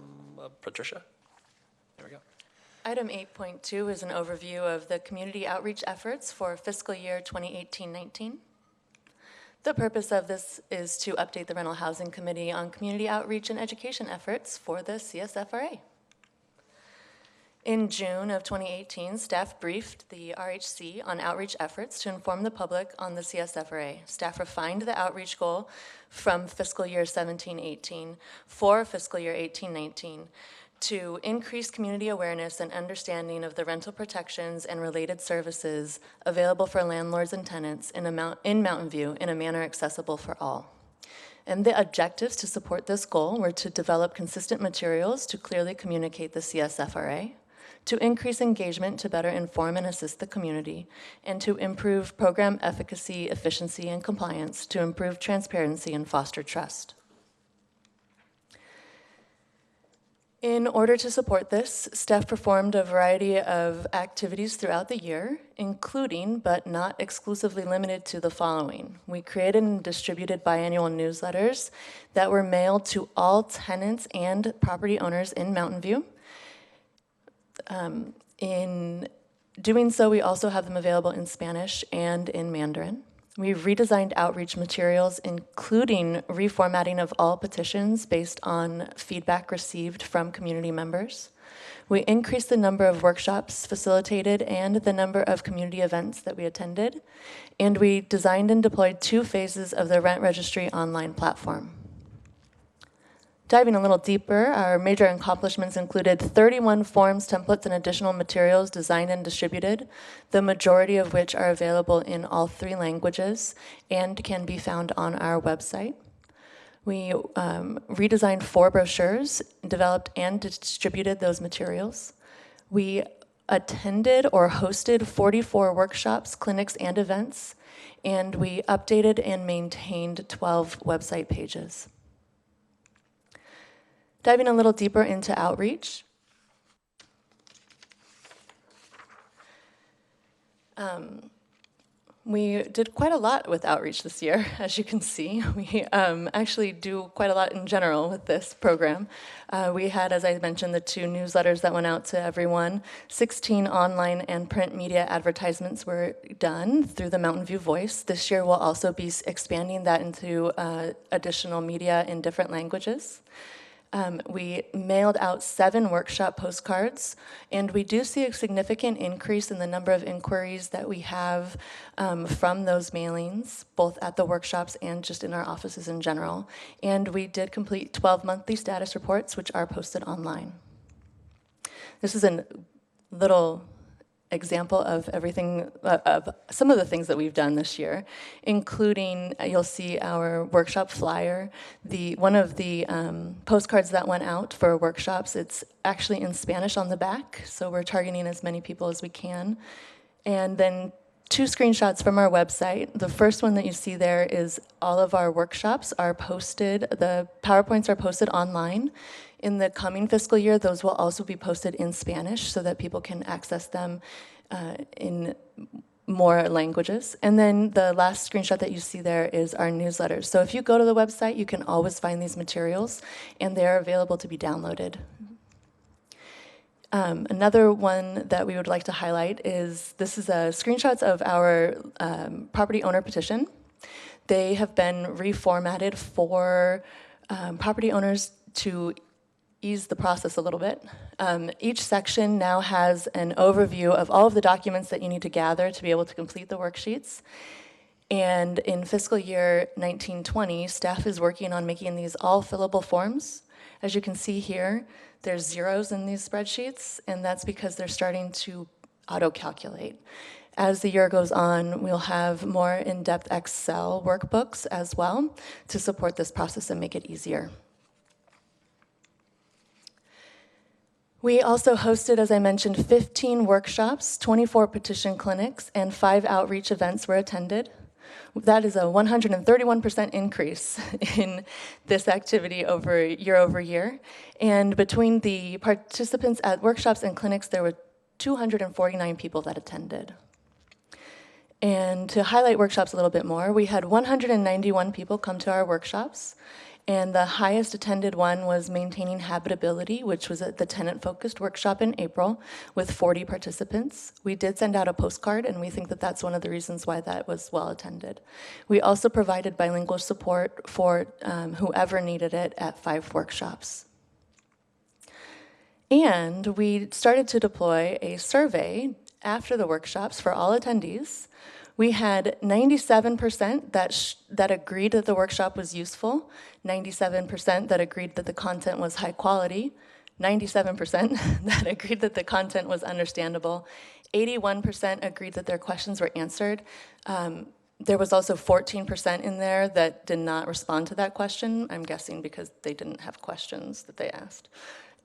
Patricia. There we go. Item 8.2 is an overview of the community outreach efforts for fiscal year 2018-19. The purpose of this is to update the Rental Housing Committee on community outreach and education efforts for the CSFRA. In June of 2018, staff briefed the RHC on outreach efforts to inform the public on the CSFRA. Staff refined the outreach goal from fiscal year 17-18 for fiscal year 18-19 to increase community awareness and understanding of the rental protections and related services available for landlords and tenants in Mountain View in a manner accessible for all. And the objectives to support this goal were to develop consistent materials to clearly communicate the CSFRA, to increase engagement to better inform and assist the community, and to improve program efficacy, efficiency, and compliance to improve transparency and foster trust. In order to support this, staff performed a variety of activities throughout the year, including, but not exclusively limited to, the following. We created and distributed biannual newsletters that were mailed to all tenants and property owners in Mountain View. In doing so, we also have them available in Spanish and in Mandarin. We've redesigned outreach materials, including reformatting of all petitions based on feedback received from community members. We increased the number of workshops facilitated and the number of community events that we attended. And we designed and deployed 2 phases of the Rent Registry online platform. Diving a little deeper, our major accomplishments included 31 forms, templates, and additional materials designed and distributed, the majority of which are available in all 3 languages and can be found on our website. We redesigned 4 brochures, developed and distributed those materials. We attended or hosted 44 workshops, clinics, and events, and we updated and maintained 12 website pages. Diving a little deeper into outreach. We did quite a lot with outreach this year, as you can see. We actually do quite a lot in general with this program. We had, as I mentioned, the 2 newsletters that went out to everyone. 16 online and print media advertisements were done through the Mountain View Voice. This year we'll also be expanding that into additional media in different languages. We mailed out 7 workshop postcards, and we do see a significant increase in the number of inquiries that we have from those mailings, both at the workshops and just in our offices in general. And we did complete 12 monthly status reports, which are posted online. This is a little example of everything, of some of the things that we've done this year, including, you'll see our workshop flyer. One of the postcards that went out for workshops, it's actually in Spanish on the back, so we're targeting as many people as we can. And then 2 screenshots from our website. The first one that you see there is all of our workshops are posted, the PowerPoints are posted online. In the coming fiscal year, those will also be posted in Spanish so that people can access them in more languages. And then the last screenshot that you see there is our newsletters. So if you go to the website, you can always find these materials, and they're available to be downloaded. Another one that we would like to highlight is, this is screenshots of our property owner petition. They have been reformatted for property owners to ease the process a little bit. Each section now has an overview of all of the documents that you need to gather to be able to complete the worksheets. And in fiscal year 1920, staff is working on making these all fillable forms. As you can see here, there's zeros in these spreadsheets, and that's because they're starting to auto-calculate. As the year goes on, we'll have more in-depth Excel workbooks as well to support this process and make it easier. We also hosted, as I mentioned, 15 workshops, 24 petition clinics, and 5 outreach events were attended. That is a 131% increase in this activity over year. And between the participants at workshops and clinics, there were 249 people that attended. And to highlight workshops a little bit more, we had 191 people come to our workshops. And the highest attended one was Maintaining Habitability, which was the tenant-focused workshop in April with 40 participants. We did send out a postcard, and we think that that's one of the reasons why that was well attended. We also provided bilingual support for whoever needed it at 5 workshops. And we started to deploy a survey after the workshops for all attendees. We had 97% that agreed that the workshop was useful, 97% that agreed that the content was high quality, 97% that agreed that the content was understandable, 81% agreed that their questions were answered. There was also 14% in there that did not respond to that question, I'm guessing because they didn't have questions that they asked.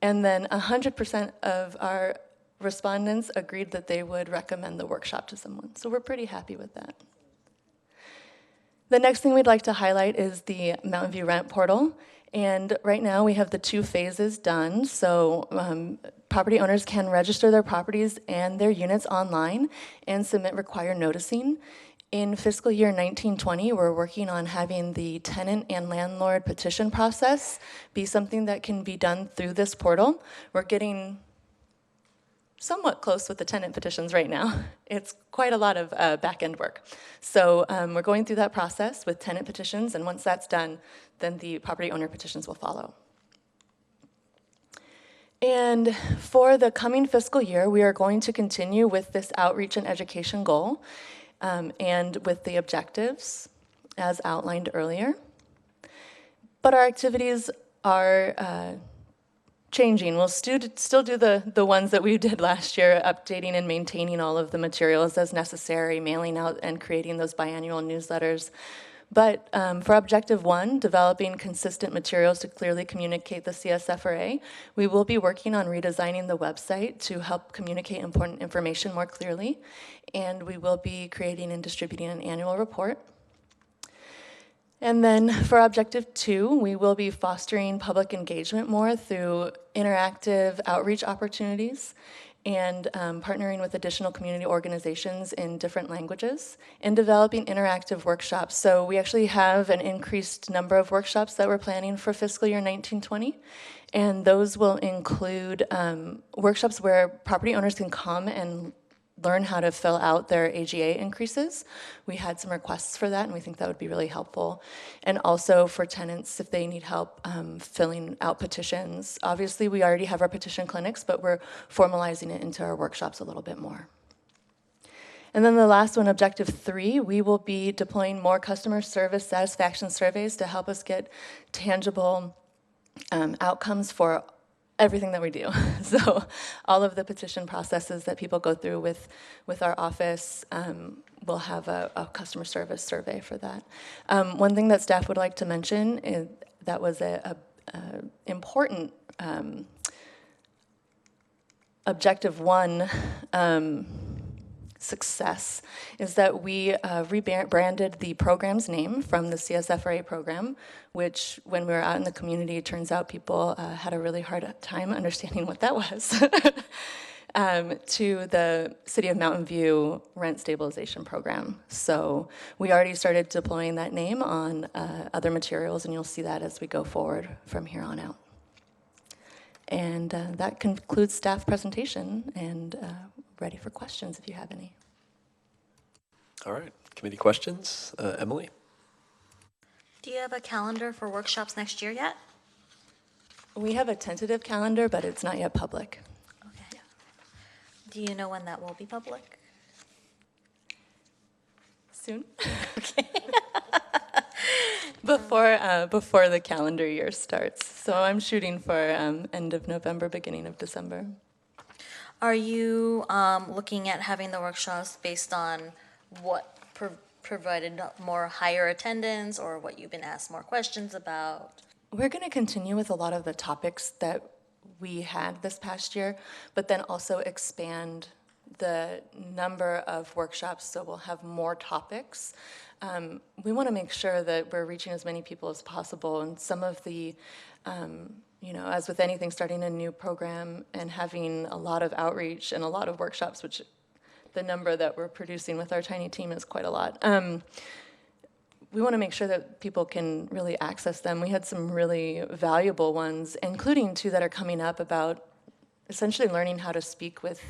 And then 100% of our respondents agreed that they would recommend the workshop to someone. So we're pretty happy with that. The next thing we'd like to highlight is the Mountain View Rent Portal. And right now we have the 2 phases done. So property owners can register their properties and their units online and submit required noticing. In fiscal year 1920, we're working on having the tenant and landlord petition process be something that can be done through this portal. We're getting somewhat close with the tenant petitions right now. It's quite a lot of back-end work. So we're going through that process with tenant petitions, and once that's done, then the property owner petitions will follow. And for the coming fiscal year, we are going to continue with this outreach and education goal and with the objectives as outlined earlier. But our activities are changing. We'll still do the ones that we did last year, updating and maintaining all of the materials as necessary, mailing out and creating those biannual newsletters. But for objective 1, developing consistent materials to clearly communicate the CSFRA, we will be working on redesigning the website to help communicate important information more clearly, and we will be creating and distributing an annual report. And then for objective 2, we will be fostering public engagement more through interactive outreach opportunities and partnering with additional community organizations in different languages and developing interactive workshops. So we actually have an increased number of workshops that we're planning for fiscal year 1920. And those will include workshops where property owners can come and learn how to fill out their AGA increases. We had some requests for that, and we think that would be really helpful. And also for tenants, if they need help filling out petitions. Obviously, we already have our petition clinics, but we're formalizing it into our workshops a little bit more. And then the last one, objective 3, we will be deploying more customer service satisfaction surveys to help us get tangible outcomes for everything that we do. So all of the petition processes that people go through with our office, we'll have a customer service survey for that. One thing that staff would like to mention is that was a important objective 1 success is that we rebranded the program's name from the CSFRA program, which when we were out in the community, it turns out people had a really hard time understanding what that was, to the City of Mountain View Rent Stabilization Program. So we already started deploying that name on other materials, and you'll see that as we go forward from here on out. And that concludes staff presentation, and ready for questions if you have any. All right, committee questions. Emily? Do you have a calendar for workshops next year yet? We have a tentative calendar, but it's not yet public. Okay. Do you know when that will be public? Soon. Okay. Before the calendar year starts. So I'm shooting for end of November, beginning of December. Are you looking at having the workshops based on what provided more higher attendance or what you've been asked more questions about? We're going to continue with a lot of the topics that we had this past year, but then also expand the number of workshops so we'll have more topics. We want to make sure that we're reaching as many people as possible, and some of the as with anything, starting a new program and having a lot of outreach and a lot of workshops, which the number that we're producing with our tiny team is quite a lot. We want to make sure that people can really access them. We had some really valuable ones, including 2 that are coming up about essentially learning how to speak with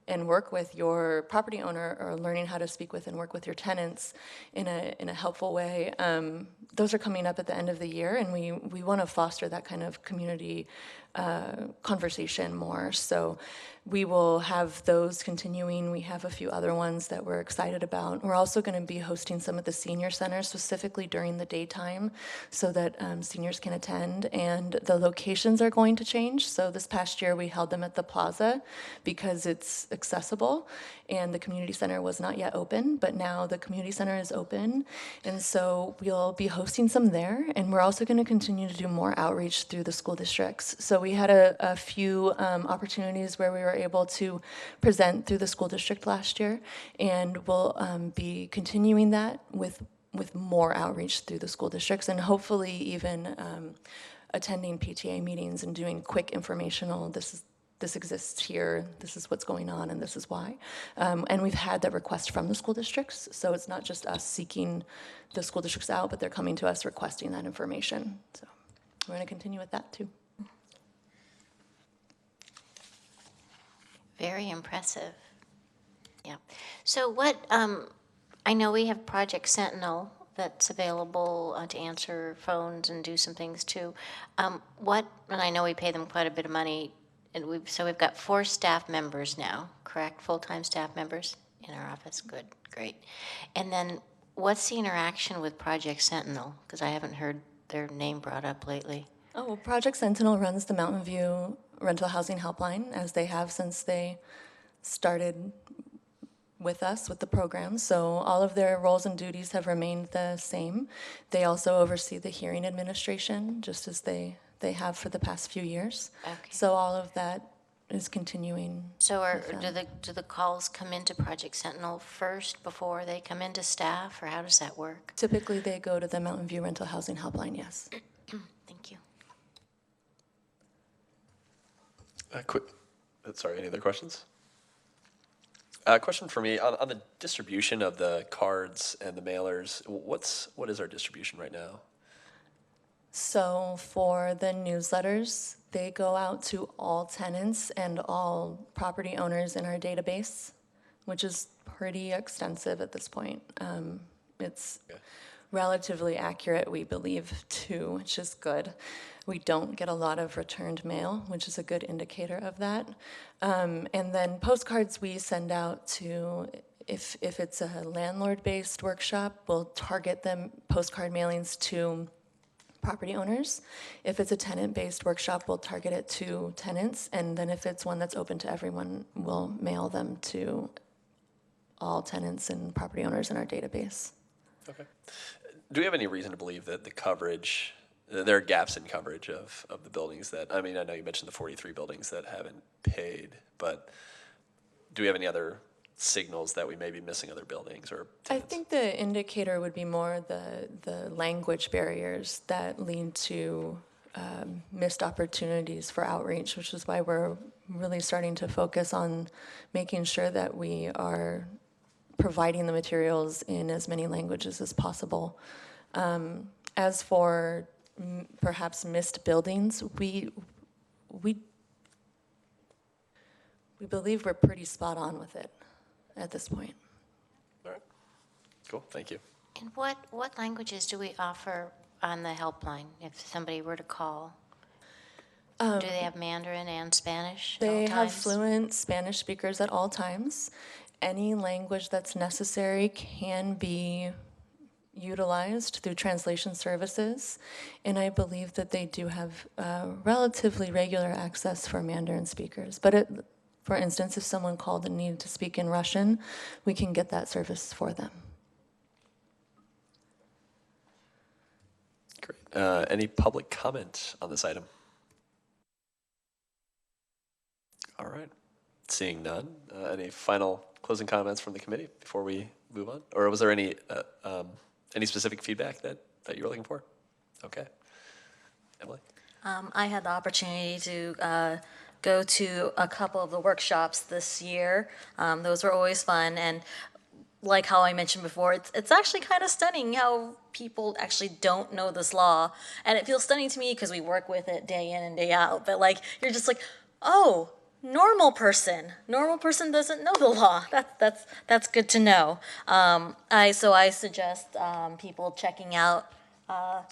and work with your property owner, or learning how to speak with and work with your tenants in a helpful way. Those are coming up at the end of the year, and we want to foster that kind of community conversation more. So we will have those continuing. We have a few other ones that we're excited about. We're also going to be hosting some of the senior centers, specifically during the daytime, so that seniors can attend. And the locations are going to change. So this past year we held them at the plaza because it's accessible, and the community center was not yet open, but now the community center is open. And so we'll be hosting some there, and we're also going to continue to do more outreach through the school districts. So we had a few opportunities where we were able to present through the school district last year, and we'll be continuing that with more outreach through the school districts, and hopefully even attending PTA meetings and doing quick informational, this exists here, this is what's going on, and this is why. And we've had that request from the school districts, so it's not just us seeking the school districts out, but they're coming to us requesting that information. So we're going to continue with that too. Very impressive. Yeah. So what, I know we have Project Sentinel that's available to answer phones and do some things too. And I know we pay them quite a bit of money, and we've got 4 staff members now, correct? Full-time staff members in our office. Good, great. And then what's the interaction with Project Sentinel? Because I haven't heard their name brought up lately. Oh, well, Project Sentinel runs the Mountain View Rental Housing Helpline, as they have since they started with us, with the program. So all of their roles and duties have remained the same. They also oversee the hearing administration, just as they have for the past few years. Okay. So all of that is continuing. So with them. do the calls come into Project Sentinel first before they come into staff, or how does that work? Typically, they go to the Mountain View Rental Housing Helpline, yes. Thank you. Sorry, any other questions? Question for me, on the distribution of the cards and the mailers, what is our distribution right now? So for the newsletters, they go out to all tenants and all property owners in our database, which is pretty extensive at this point. It's relatively accurate, we believe, too, which is good. We don't get a lot of returned mail, which is a good indicator of that. And then postcards we send out to, if it's a landlord-based workshop, we'll target them postcard mailings to property owners. If it's a tenant-based workshop, we'll target it to tenants. And then if it's one that's open to everyone, we'll mail them to all tenants and property owners in our database. Okay. Do we have any reason to believe that the coverage, there are gaps in coverage of the buildings that, I mean, I know you mentioned the 43 buildings that haven't paid, but do we have any other signals that we may be missing other buildings or tenants? I think the indicator would be more the language barriers that lead to missed opportunities for outreach, which is why we're really starting to focus on making sure that we are providing the materials in as many languages as possible. As for perhaps missed buildings, we believe we're pretty spot on with it at this point. All right. Cool. Thank you. And what languages do we offer on the helpline if somebody were to call? Do they have Mandarin and Spanish at all They have times? fluent Spanish speakers at all times. Any language that's necessary can be utilized through translation services, and I believe that they do have relatively regular access for Mandarin speakers. But for instance, if someone called and needed to speak in Russian, we can get that service for them. Great. Any public comment on this item? All right. Seeing none. Any final closing comments from the committee before we move on? Or was there any specific feedback that you were looking for? Okay. Emily? I had the opportunity to go to a couple of the workshops this year. Those were always fun, and like how I mentioned before, it's actually kind of stunning how people actually don't know this law, and it feels stunning to me because we work with it day in and day out. But like, you're just like, oh, normal person doesn't know the law. That's good to know. I suggest people checking out,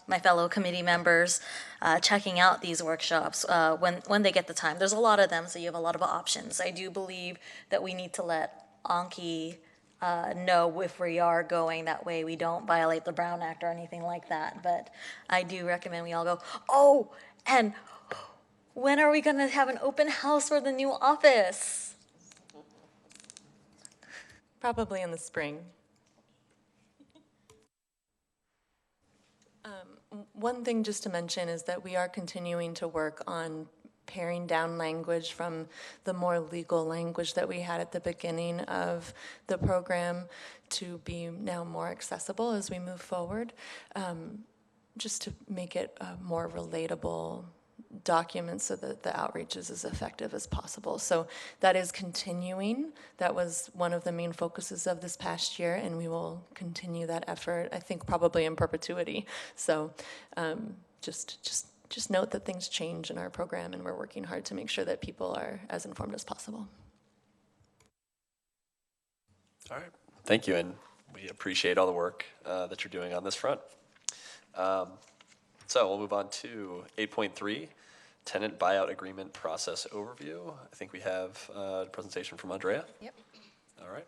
my fellow committee members, checking out these workshops when they get the time. There's a lot of them, so you have a lot of options. I do believe that we need to let Anki know if we are going. That way we don't violate the Brown Act or anything like that. But I do recommend we all go. Oh, and when are we going to have an open house for the new office? Probably in the spring. One thing just to mention is that we are continuing to work on paring down language from the more legal language that we had at the beginning of the program to be now more accessible as we move forward, just to make it a more relatable document so that the outreach is as effective as possible. So that is continuing. That was one of the main focuses of this past year, and we will continue that effort, I think, probably in perpetuity. So just note that things change in our program, and we're working hard to make sure that people are as informed as possible. All right. Thank you, and we appreciate all the work that you're doing on this front. So we'll move on to 8.3, Tenant Buyout Agreement Process Overview. I think we have a presentation from Andrea. Yep. All right.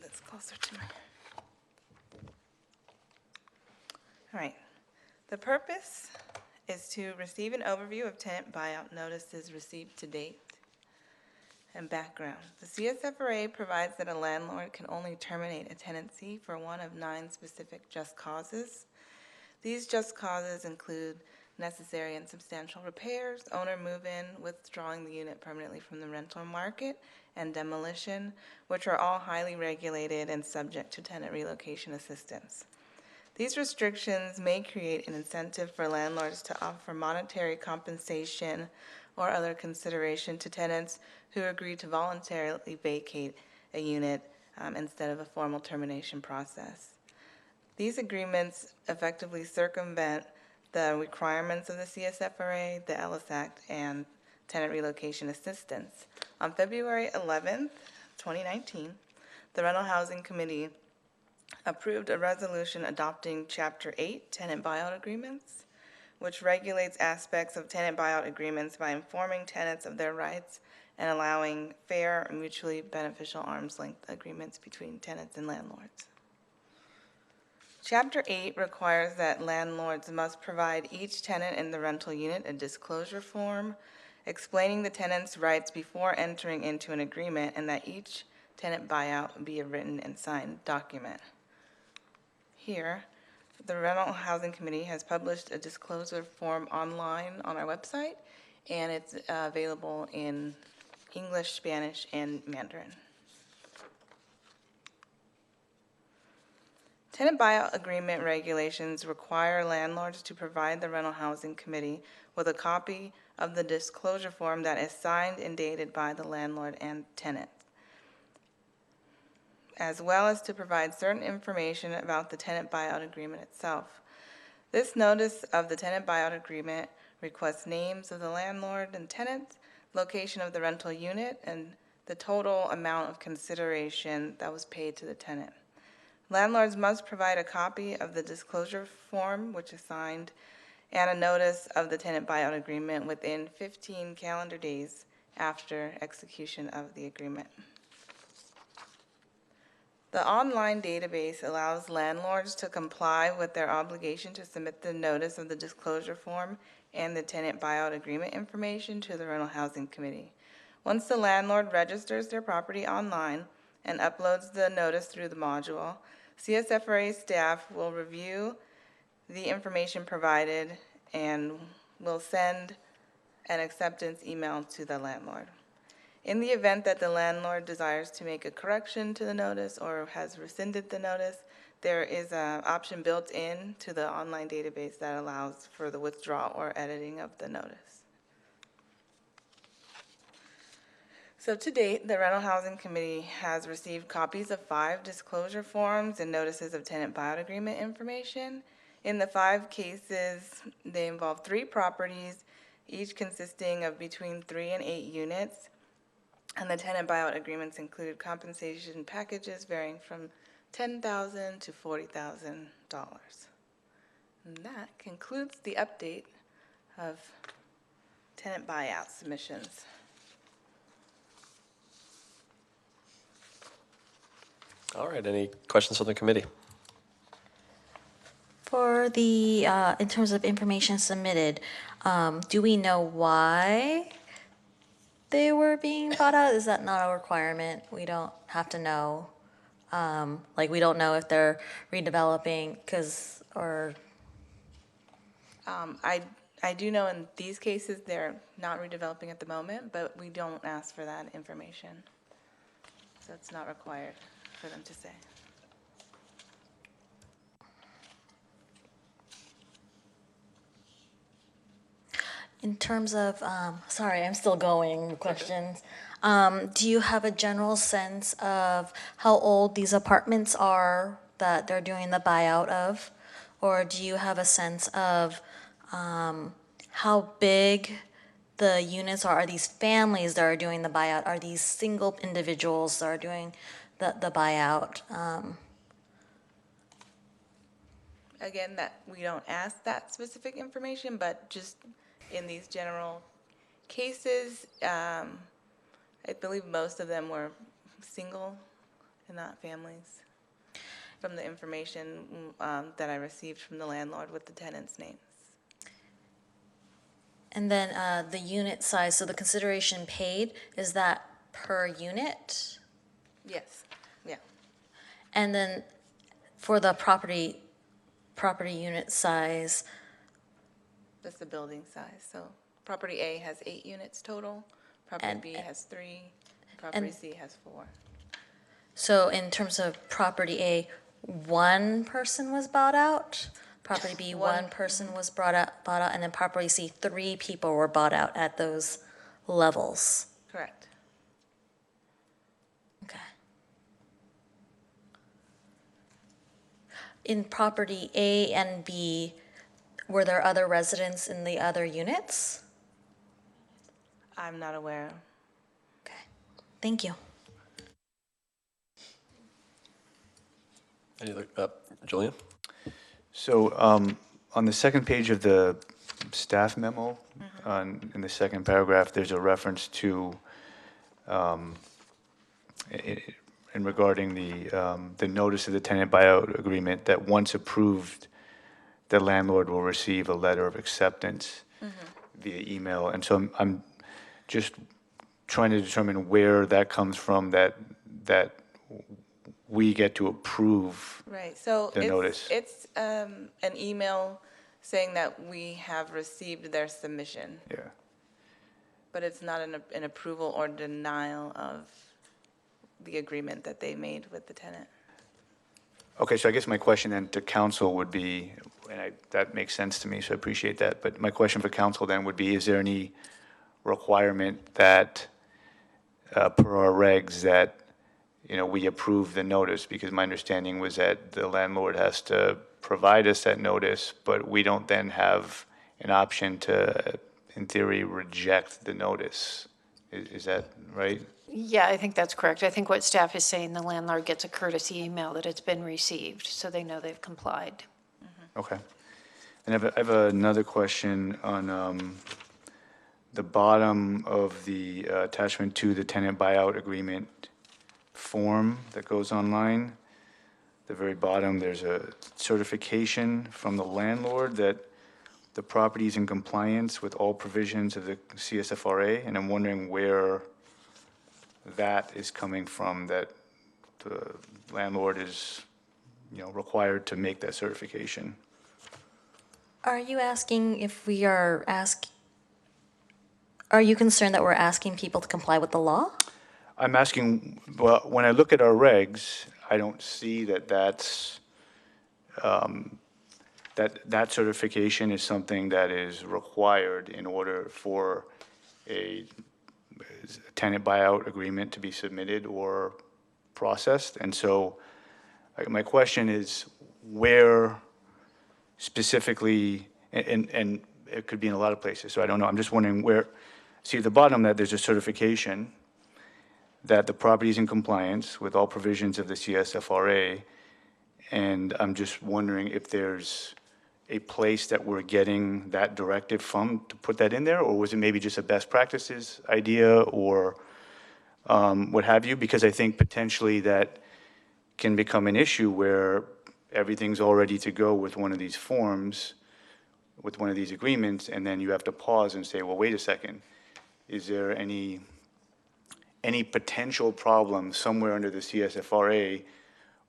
That's closer to me. All right. The purpose is to receive an overview of tenant buyout notices received to date. And background. The CSFRA provides that a landlord can only terminate a tenancy for one of 9 specific just causes. These just causes include necessary and substantial repairs, owner move-in, withdrawing the unit permanently from the rental market, and demolition, which are all highly regulated and subject to tenant relocation assistance. These restrictions may create an incentive for landlords to offer monetary compensation or other consideration to tenants who agree to voluntarily vacate a unit instead of a formal termination process. These agreements effectively circumvent the requirements of the CSFRA, the Ellis Act, and tenant relocation assistance. On February 11th, 2019, the Rental Housing Committee approved a resolution adopting Chapter 8 tenant buyout agreements, which regulates aspects of tenant buyout agreements by informing tenants of their rights and allowing fair, mutually beneficial arm's length agreements between tenants and landlords. Chapter 8 requires that landlords must provide each tenant in the rental unit a disclosure form explaining the tenant's rights before entering into an agreement, and that each tenant buyout be a written and signed document. Here, the Rental Housing Committee has published a disclosure form online on our website, and it's available in English, Spanish, and Mandarin. Tenant buyout agreement regulations require landlords to provide the Rental Housing Committee with a copy of the disclosure form that is signed and dated by the landlord and tenant, as well as to provide certain information about the tenant buyout agreement itself. This notice of the tenant buyout agreement requests names of the landlord and tenant, location of the rental unit, and the total amount of consideration that was paid to the tenant. Landlords must provide a copy of the disclosure form, which is signed, and a notice of the tenant buyout agreement within 15 calendar days after execution of the agreement. The online database allows landlords to comply with their obligation to submit the notice of the disclosure form and the tenant buyout agreement information to the Rental Housing Committee. Once the landlord registers their property online and uploads the notice through the module, CSFRA staff will review the information provided and will send an acceptance email to the landlord. In the event that the landlord desires to make a correction to the notice or has rescinded the notice, there is an option built in to the online database that allows for the withdrawal or editing of the notice. So to date, the Rental Housing Committee has received copies of 5 disclosure forms and notices of tenant buyout agreement information. In the 5 cases, they involve 3 properties, each consisting of between 3 and 8 units. And the tenant buyout agreements include compensation packages varying from $10,000 to $40,000. And that concludes the update of tenant buyout submissions. All right, any questions from the committee? For the, in terms of information submitted, do we know why they were being bought out? Is that not a requirement? We don't have to know. Like, we don't know if they're redeveloping, or... I do know in these cases they're not redeveloping at the moment, but we don't ask for that information. So it's not required for them to say. In terms of, sorry, I'm still going with questions. Do you have a general sense of how old these apartments are that they're doing the buyout of? Or do you have a sense of how big the units are? Are these families that are doing the buyout? Are these single individuals that are doing the buyout? Again, that we don't ask that specific information, but just in these general cases, I believe most of them were single and not families, from the information that I received from the landlord with the tenants' names. And then the unit size, so the consideration paid, is that per unit? Yes, yeah. And then for the property unit size, That's the building size. So property A has 8 units total, property And- B has 3, property and- C has 4. so in terms of property A, one person was bought out? Property B, one person was bought out, and then property C, 3 people were bought out at those levels? Correct. Okay. In property A and B, were there other residents in the other units? I'm not aware. Okay, thank you. Any other, Julian? So on the second page of the staff memo, in the second paragraph, there's a reference to, in regarding the notice of the tenant buyout agreement, that once approved, the landlord will receive a letter of acceptance via email. And so I'm just trying to determine where that comes from, that we get to approve. Right, so The notice. it's an email saying that we have received their submission, Yeah. but it's not an approval or denial of the agreement that they made with the tenant. Okay, so I guess my question then to council would be, and that makes sense to me, so I appreciate that, but my question for council then would be, is there any requirement that, per our regs, that, we approve the notice? Because my understanding was that the landlord has to provide us that notice, but we don't then have an option to, in theory, reject the notice. Is that right? Yeah, I think that's correct. I think what staff is saying, the landlord gets a courtesy email that it's been received, so they know they've complied. Okay. And I have another question on the bottom of the attachment to the tenant buyout agreement form that goes online. The very bottom, there's a certification from the landlord that the property is in compliance with all provisions of the CSFRA, and I'm wondering where that is coming from, that the landlord is, required to make that certification. Are you asking if we are are you concerned that we're asking people to comply with the law? I'm asking, well, when I look at our regs, I don't see that's, that certification is something that is required in order for a tenant buyout agreement to be submitted or processed. And so my question is where specifically, and it could be in a lot of places, so I don't know. I'm just wondering where, see at the bottom that there's a certification that the property is in compliance with all provisions of the CSFRA. And I'm just wondering if there's a place that we're getting that directive from to put that in there, or was it maybe just a best practices idea or what have you? Because I think potentially that can become an issue where everything's all ready to go with one of these forms, with one of these agreements, and then you have to pause and say, well, wait a second, is there any potential problem somewhere under the CSFRA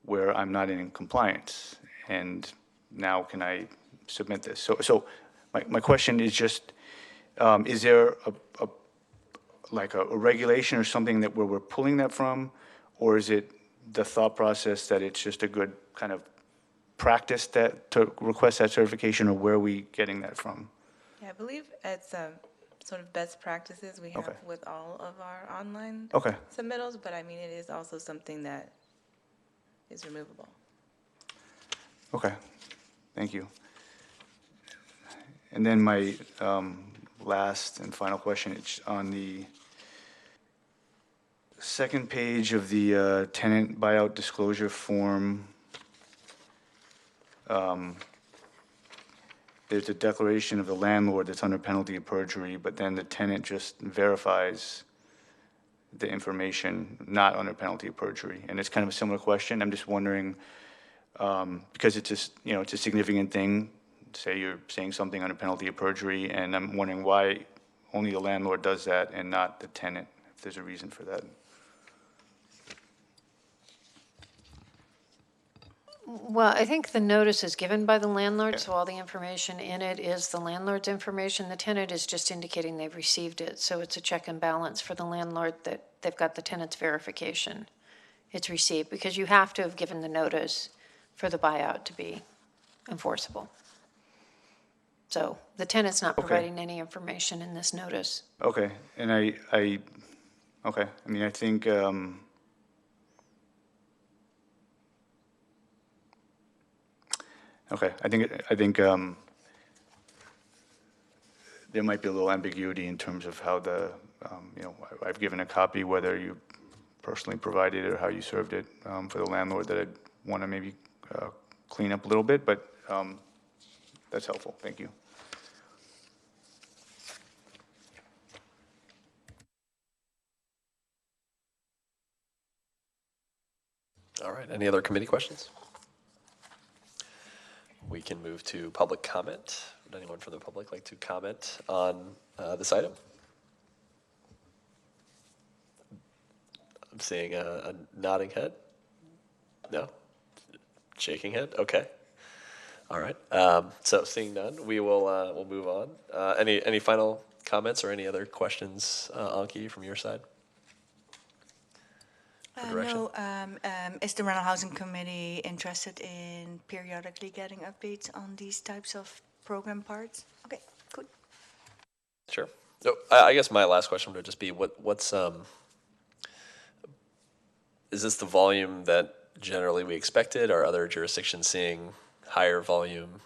where I'm not in compliance? And now can I submit this? So my question is just, is there a regulation or something that where we're pulling that from? Or is it the thought process that it's just a good kind of practice that to request that certification, or where are we getting that from? Yeah, I believe it's sort of best practices we have Okay. with all of our online Okay. submittals, but I mean, it is also something that is removable. Okay, thank you. And then my last and final question, it's on the second page of the tenant buyout disclosure form. There's a declaration of the landlord that's under penalty of perjury, but then the tenant just verifies the information not under penalty of perjury. And it's kind of a similar question. I'm just wondering, because it's just, it's a significant thing, say you're saying something under penalty of perjury, and I'm wondering why only the landlord does that and not the tenant, there's a reason for that. Well, I think the notice is given by the landlord, so all the information in it is the landlord's information. The tenant is just indicating they've received it, so it's a check and balance for the landlord that they've got the tenant's verification. It's received, because you have to have given the notice for the buyout to be enforceable. So the tenant's not providing any information in this notice. Okay, and okay, I mean, I think, okay, I think there might be a little ambiguity in terms of how the, you know, I've given a copy, whether you personally provided it or how you served it for the landlord, that I'd want to maybe clean up a little bit, but that's helpful. Thank you. All right, any other committee questions? We can move to public comment. Would anyone from the public like to comment on this item? I'm seeing a nodding head. No? Shaking head? Okay. All right. So seeing none, we'll move on. Any final comments or any other questions, Anki, from your side? No, is the Rental Housing Committee interested in periodically getting updates on these types of program parts? Okay, good. Sure. So I guess my last question would just be, what's is this the volume that generally we expected? Are other jurisdictions seeing higher volume?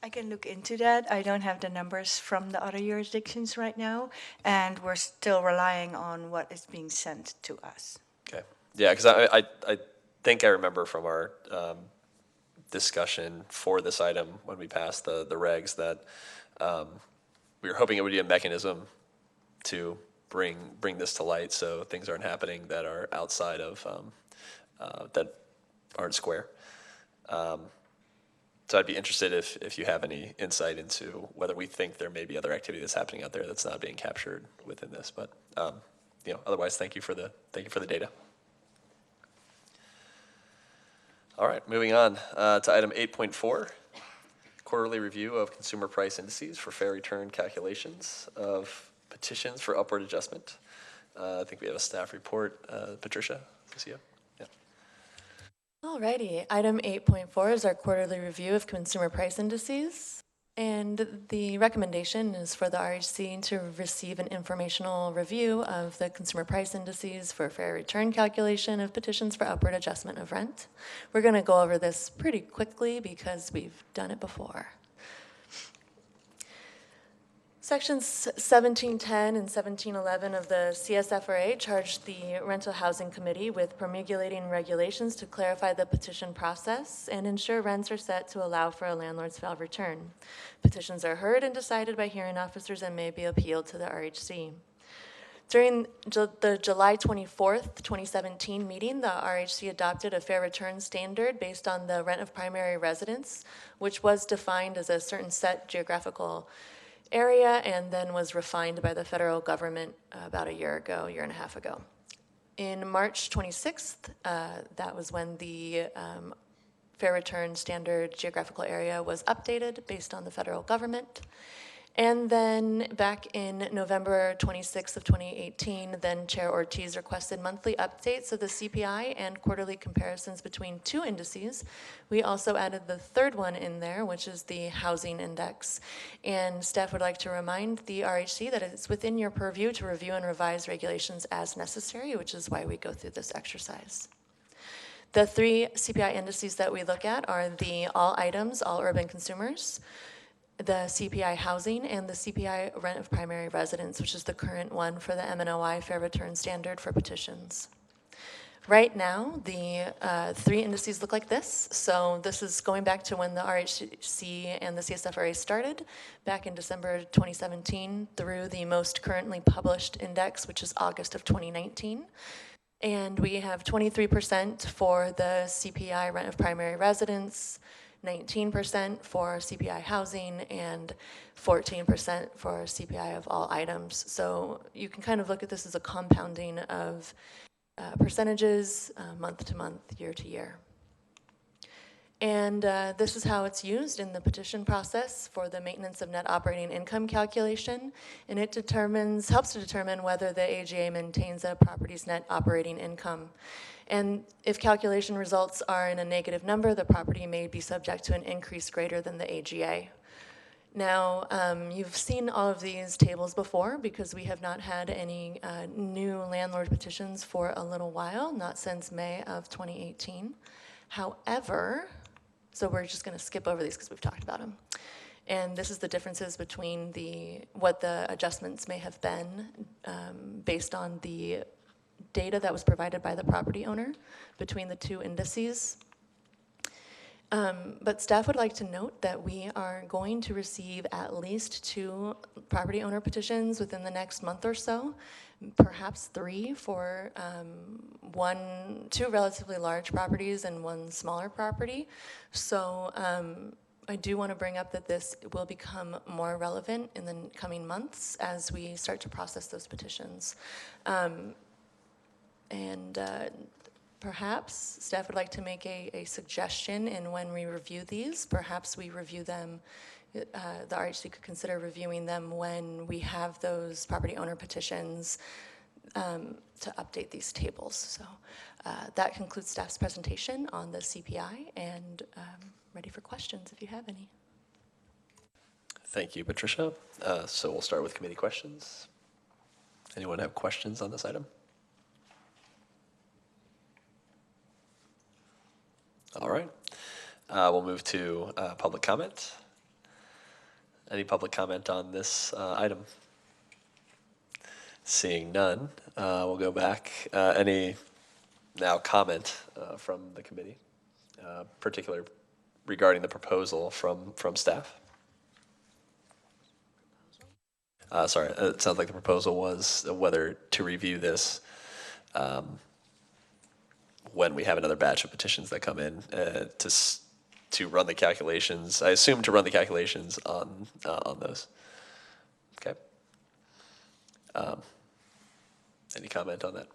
I can look into that. I don't have the numbers from the other jurisdictions right now, and we're still relying on what is being sent to us. Okay. Yeah, because I think I remember from our discussion for this item when we passed the regs that we were hoping it would be a mechanism to bring this to light, so things aren't happening that are outside of that aren't square. So I'd be interested if you have any insight into whether we think there may be other activity that's happening out there that's not being captured within this. But you know, otherwise, thank you for the data. All right, moving on to item 8.4, quarterly review of consumer price indices for fair return calculations of petitions for upward adjustment. I think we have a staff report. Patricia, CCO. Yeah. Alrighty, item 8.4 is our quarterly review of consumer price indices. And the recommendation is for the RHC to receive an informational review of the consumer price indices for fair return calculation of petitions for upward adjustment of rent. We're going to go over this pretty quickly because we've done it before. Sections 1710 and 1711 of the CSFRA charged the Rental Housing Committee with promulgating regulations to clarify the petition process and ensure rents are set to allow for a landlord's fair return. Petitions are heard and decided by hearing officers and may be appealed to the RHC. During the July 24th, 2017 meeting, the RHC adopted a fair return standard based on the rent of primary residence, which was defined as a certain set geographical area and then was refined by the federal government about a year and a half ago. In March 26th, that was when the fair return standard geographical area was updated based on the federal government. And then back in November 26th of 2018, then Chair Ortiz requested monthly updates of the CPI and quarterly comparisons between two indices. We also added the third one in there, which is the housing index. And staff would like to remind the RHC that it's within your purview to review and revise regulations as necessary, which is why we go through this exercise. The three CPI indices that we look at are the all items, all urban consumers, the CPI housing, and the CPI rent of primary residence, which is the current one for the MNOI fair return standard for petitions. Right now, the three indices look like this. So this is going back to when the RHC and the CSFRA started, back in December 2017, through the most currently published index, which is August of 2019. And we have 23% for the CPI rent of primary residence, 19% for CPI housing, and 14% for CPI of all items. So you can kind of look at this as a compounding of percentages month to month, year to year. And this is how it's used in the petition process for the maintenance of net operating income calculation. And it helps to determine whether the AGA maintains a property's net operating income. And if calculation results are in a negative number, the property may be subject to an increase greater than the AGA. Now, you've seen all of these tables before because we have not had any new landlord petitions for a little while, not since May of 2018. However, so we're just going to skip over these because we've talked about them. And this is the differences between what the adjustments may have been based on the data that was provided by the property owner between the two indices. But staff would like to note that we are going to receive at least 2 property owner petitions within the next month or so, perhaps 3 for 2 relatively large properties and 1 smaller property. So I do want to bring up that this will become more relevant in the coming months as we start to process those petitions. Perhaps staff would like to make a suggestion in when we review these. Perhaps we review them, the RHC could consider reviewing them when we have those property owner petitions to update these tables. So that concludes staff's presentation on the CPI, and ready for questions if you have any. Thank you, Patricia. So we'll start with committee questions. Anyone have questions on this item? All right. We'll move to public comment. Any public comment on this item? Seeing none, we'll go back. Any now comment from the committee, particular regarding the proposal from staff? Sorry, it sounds like the proposal was whether to review this when we have another batch of petitions that come in to run the calculations. I assume to run the calculations on those. Okay. Any comment on that?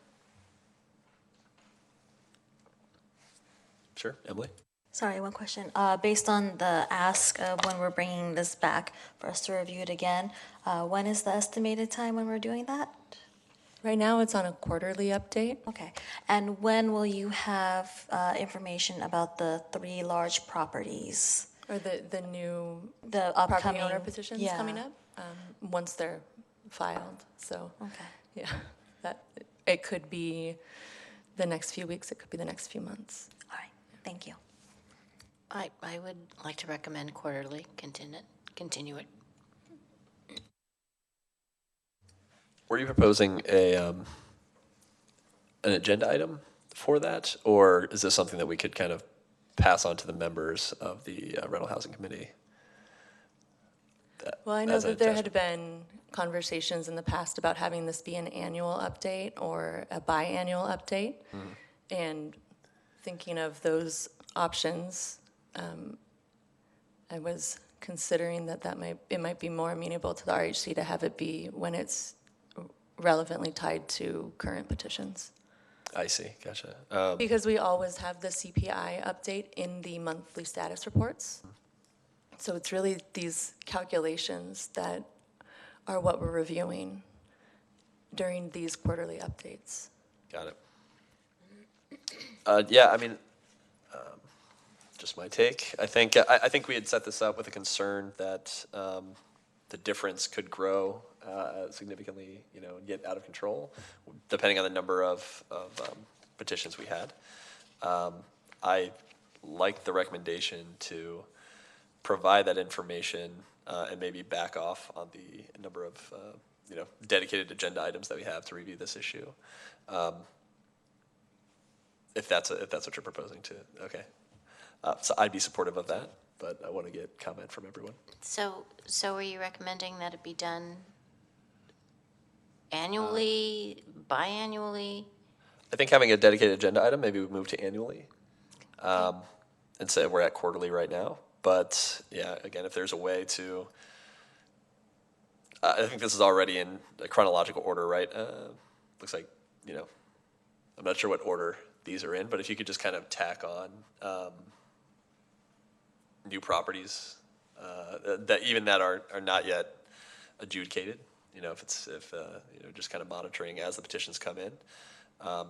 Sure, Emily. Sorry, one question. Based on the ask of when we're bringing this back for us to review it again, when is the estimated time when we're doing that? Right now, it's on a quarterly update. Okay. And when will you have information about the 3 large properties? Or the new The property upcoming owner petitions yeah. coming up once they're filed. So Okay. yeah, it could be the next few weeks. It could be the next few months. All right. Thank you. I would like to recommend quarterly, continue it. Were you proposing an agenda item for that, or is this something that we could kind of pass on to the members of the rental housing committee? Well, I know that there had been conversations in the past about having this be an annual update or a biannual update, and thinking of those options, I was considering that it might be more amenable to the RHC to have it be when it's relevantly tied to current petitions. I see, gotcha. Because we always have the CPI update in the monthly status reports. So it's really these calculations that are what we're reviewing during these quarterly updates. Got it. Yeah, I mean, just my take. I think we had set this up with a concern that the difference could grow significantly, get out of control, depending on the number of petitions we had. I like the recommendation to provide that information and maybe back off on the number of dedicated agenda items that we have to review this issue. If that's what you're proposing to, okay. So I'd be supportive of that, but I want to get comment from everyone. So are you recommending that it be done annually, biannually? I think having a dedicated agenda item, maybe we move to annually. and say we're at quarterly right now. But yeah, again, if there's a way to, I think this is already in a chronological order, right? Looks like, I'm not sure what order these are in, but if you could just kind of tack on new properties that are not yet adjudicated, if just kind of monitoring as the petitions come in. And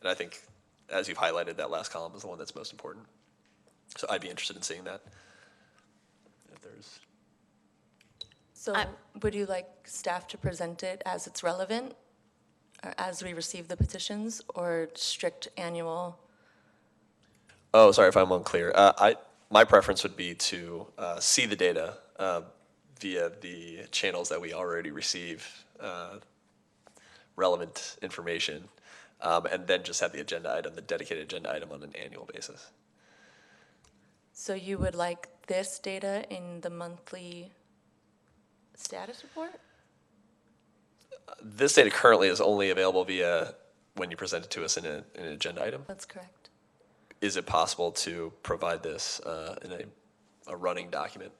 I think, as you've highlighted, that last column is the one that's most important. So I'd be interested in seeing that. If there's. So would you like staff to present it as it's relevant, or as we receive the petitions, or strict annual? Oh, sorry if I'm unclear. My preference would be to see the data via the channels that we already receive relevant information, and then just have the dedicated agenda item on an annual basis. So you would like this data in the monthly status report? This data currently is only available via when you present it to us in an agenda item. That's correct. Is it possible to provide this in a running document?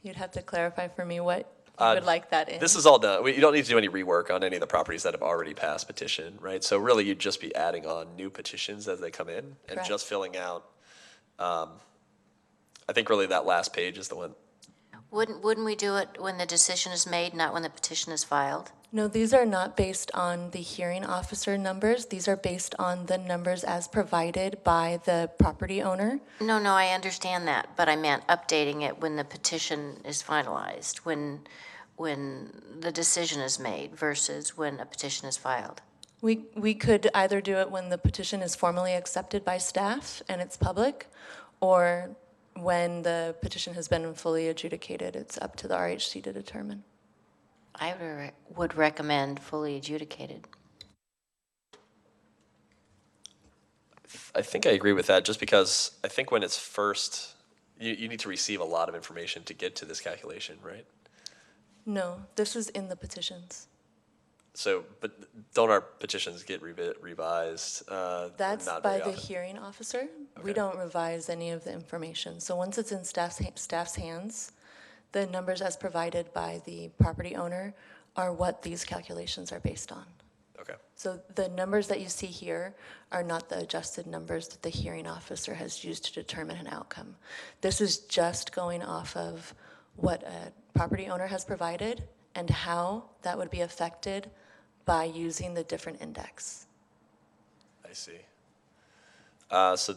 You'd have to clarify for me what you would like that in. This is all done. You don't need to do any rework on any of the properties that have already passed petition, right? So really, you'd just be adding on new petitions as they come in and Correct. just filling out. I think really that last page is the one. Wouldn't we do it when the decision is made, not when the petition is filed? No, these are not based on the hearing officer numbers. These are based on the numbers as provided by the property owner. No, I understand that, but I meant updating it when the petition is finalized, when the decision is made versus when a petition is filed. We could either do it when the petition is formally accepted by staff and it's public, or when the petition has been fully adjudicated. It's up to the RHC to determine. I would recommend fully adjudicated. I think I agree with that, just because I think when it's first, you need to receive a lot of information to get to this calculation, right? No, this is in the petitions. So, but don't our petitions get revised? That's not by very the often? hearing officer. Okay. We don't revise any of the information. So once it's in staff's hands, the numbers as provided by the property owner are what these calculations are based on. Okay. So the numbers that you see here are not the adjusted numbers that the hearing officer has used to determine an outcome. This is just going off of what a property owner has provided and how that would be affected by using the different index. I see. So.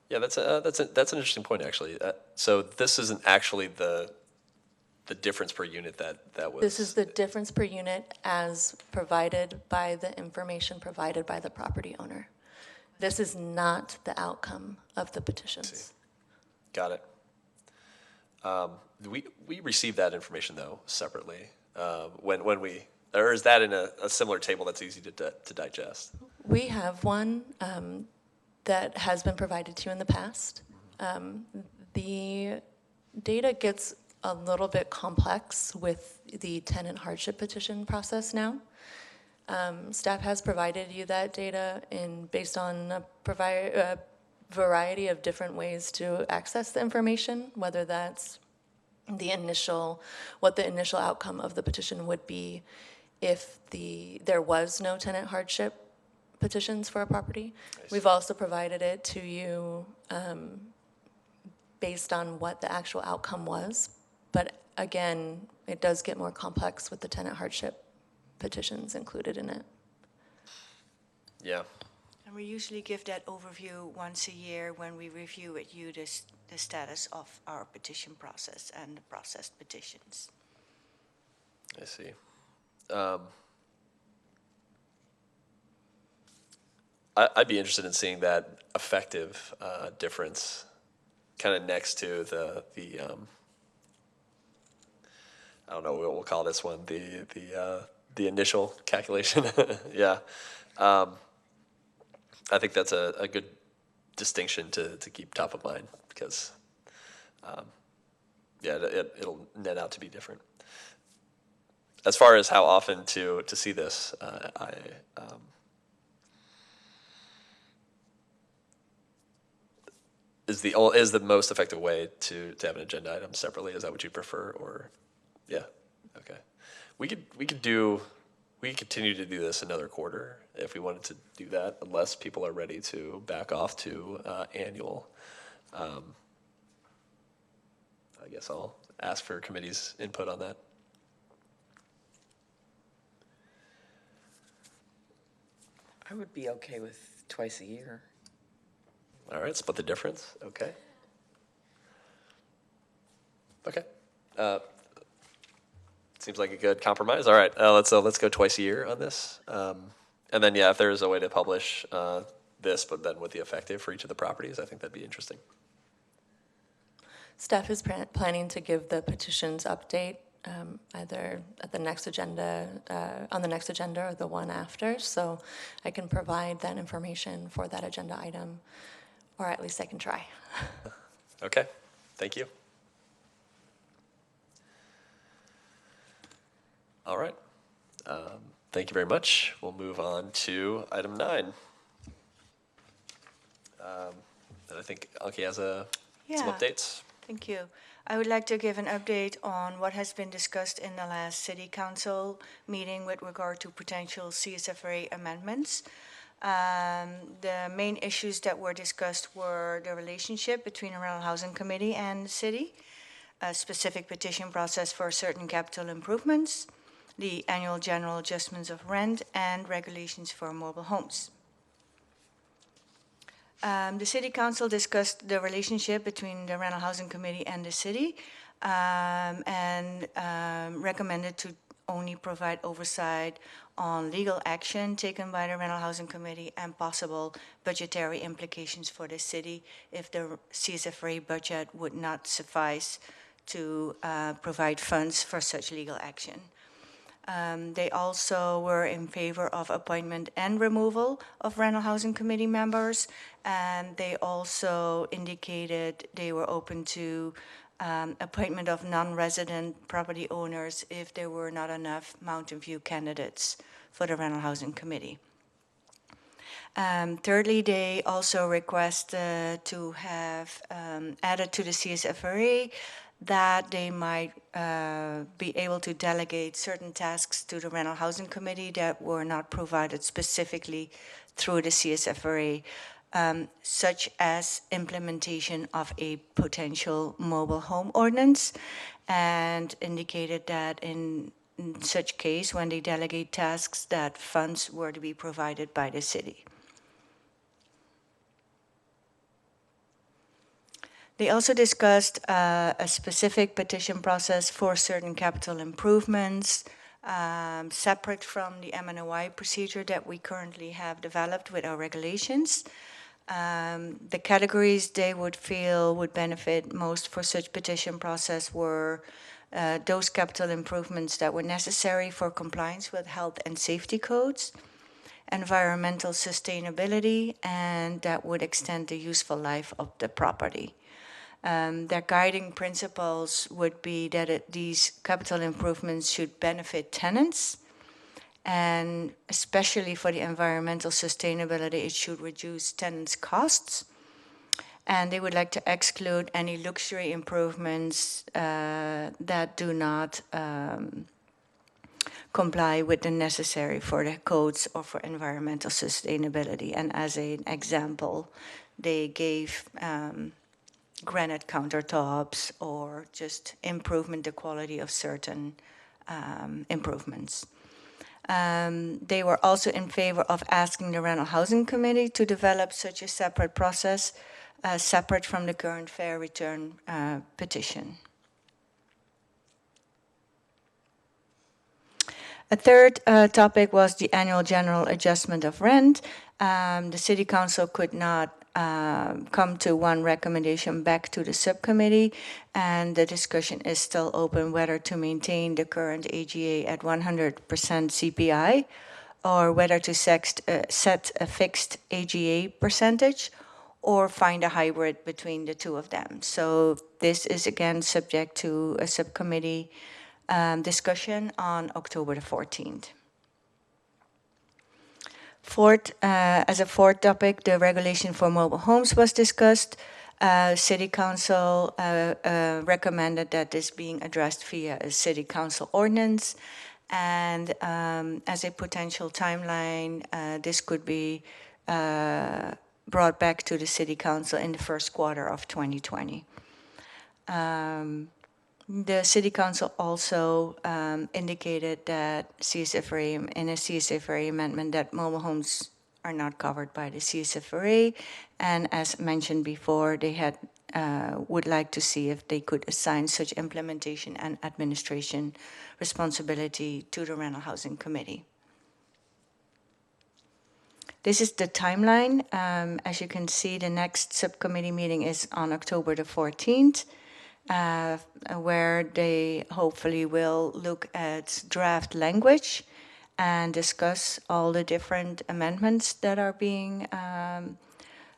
Yeah, that's an interesting point, actually. So this isn't actually the difference per unit that was. This is the difference per unit as provided by the information provided by the property owner. This is not the outcome of the petitions. Got it. We received that information though separately when we, or is that in a similar table that's easy to digest? We have one that has been provided to you in the past. The data gets a little bit complex with the tenant hardship petition process now. Staff has provided you that data based on a variety of different ways to access the information, whether that's what the initial outcome of the petition would be if there was no tenant hardship petitions for a property. We've also provided it to you based on what the actual outcome was. But again, it does get more complex with the tenant hardship petitions included in it. Yeah. And we usually give that overview once a year when we review with you the status of our petition process and the processed petitions. I see. I'd be interested in seeing that effective difference kind of next to the I don't know what we'll call this one, the initial calculation. Yeah. I think that's a good distinction to keep top of mind because it'll net out to be different. as far as how often to see this, is the most effective way to have an agenda item separately? Is that what you prefer, or yeah, okay. We could continue to do this another quarter if we wanted to do that, unless people are ready to back off to annual. I guess I'll ask for committee's input on that. I would be okay with twice a year. All right, split the difference. Okay. Okay. Seems like a good compromise. All right, let's go twice a year on this, and then yeah, if there is a way to publish this, but then with the effective for each of the properties, I think that'd be interesting. Staff is planning to give the petitions update either at the next agenda, on the next agenda, or the one after. So I can provide that information for that agenda item, or at least I can try. Okay, thank you. All right, thank you very much. We'll move on to item 9. And I think Anki has some updates. Thank you. I would like to give an update on what has been discussed in the last City Council meeting with regard to potential CSFRA amendments. The main issues that were discussed were the relationship between the Rental Housing Committee and the city, a specific petition process for certain capital improvements, the annual general adjustments of rent, and regulations for mobile homes. The City Council discussed the relationship between the Rental Housing Committee and the city, and recommended to only provide oversight on legal action taken by the Rental Housing Committee and possible budgetary implications for the city if the CSFRA budget would not suffice to provide funds for such legal action. They also were in favor of appointment and removal of Rental Housing Committee members, and they also indicated they were open to appointment of non-resident property owners if there were not enough Mountain View candidates for the Rental Housing Committee. Thirdly, they also request to have added to the CSFRA that they might be able to delegate certain tasks to the Rental Housing Committee that were not provided specifically through the CSFRA, such as implementation of a potential mobile home ordinance, and indicated that in such case, when they delegate tasks, that funds were to be provided by the city. They also discussed a specific petition process for certain capital improvements, separate from the MNOI procedure that we currently have developed with our regulations. The categories they would feel would benefit most for such petition process were those capital improvements that were necessary for compliance with health and safety codes, environmental sustainability, and that would extend the useful life of the property. Their guiding principles would be that these capital improvements should benefit tenants, and especially for the environmental sustainability, it should reduce tenants' costs. And they would like to exclude any luxury improvements that do not comply with the necessary for the codes or for environmental sustainability. And as an example, they gave granite countertops or just improvement the quality of certain improvements. They were also in favor of asking the Rental Housing Committee to develop such a separate process, separate from the current fair return petition. A third topic was the annual general adjustment of rent. The City Council could not come to one recommendation back to the subcommittee, and the discussion is still open whether to maintain the current AGA at 100% CPI or whether to set a fixed AGA percentage or find a hybrid between the two of them. So this is again subject to a subcommittee discussion on October the 14th. As a fourth topic, the regulation for mobile homes was discussed. City Council recommended that this being addressed via a City Council ordinance. And as a potential timeline, this could be brought back to the City Council in the first quarter of 2020. The City Council also indicated that CSFRA, in a CSFRA amendment, that mobile homes are not covered by the CSFRA. And as mentioned before, they had would like to see if they could assign such implementation and administration responsibility to the Rental Housing Committee. This is the timeline. As you can see, the next subcommittee meeting is on October the 14th. Where they hopefully will look at draft language and discuss all the different amendments that are being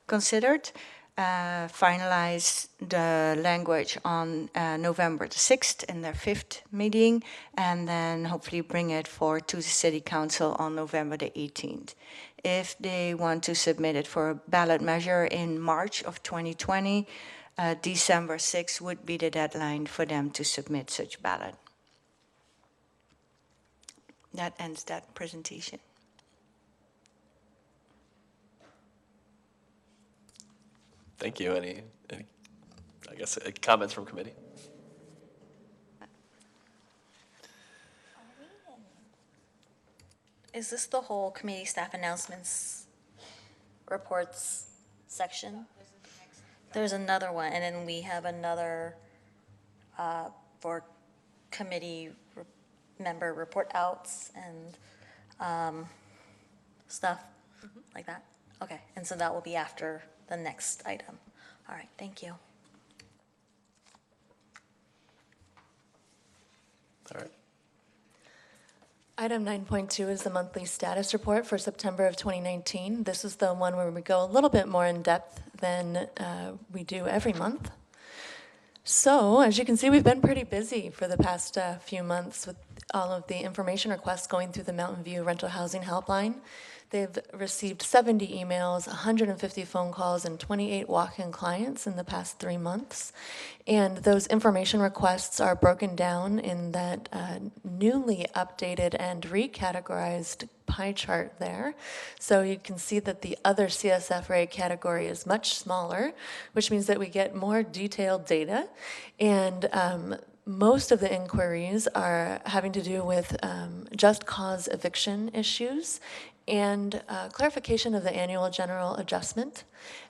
considered, finalize the language on November the 6th in their 5th meeting, and then hopefully bring it forward to the City Council on November the 18th. If they want to submit it for a ballot measure in March of 2020, December 6th would be the deadline for them to submit such ballot. That ends that presentation. Thank you. Any I guess, comments from committee? Is this the whole committee staff announcements reports section? There's another one, and then we have another for committee member report outs and stuff like that. Okay, and so that will be after the next item. All right, thank you. All right. Item 9.2 is the monthly status report for September of 2019. This is the one where we go a little bit more in depth than we do every month. So, as you can see, we've been pretty busy for the past few months with all of the information requests going through the Mountain View Rental Housing Helpline. They've received 70 emails, 150 phone calls, and 28 walk-in clients in the past 3 months. And those information requests are broken down in that newly updated and recategorized pie chart there. So you can see that the other CSFRA category is much smaller, which means that we get more detailed data. And most of the inquiries are having to do with just cause eviction issues and clarification of the annual general adjustment.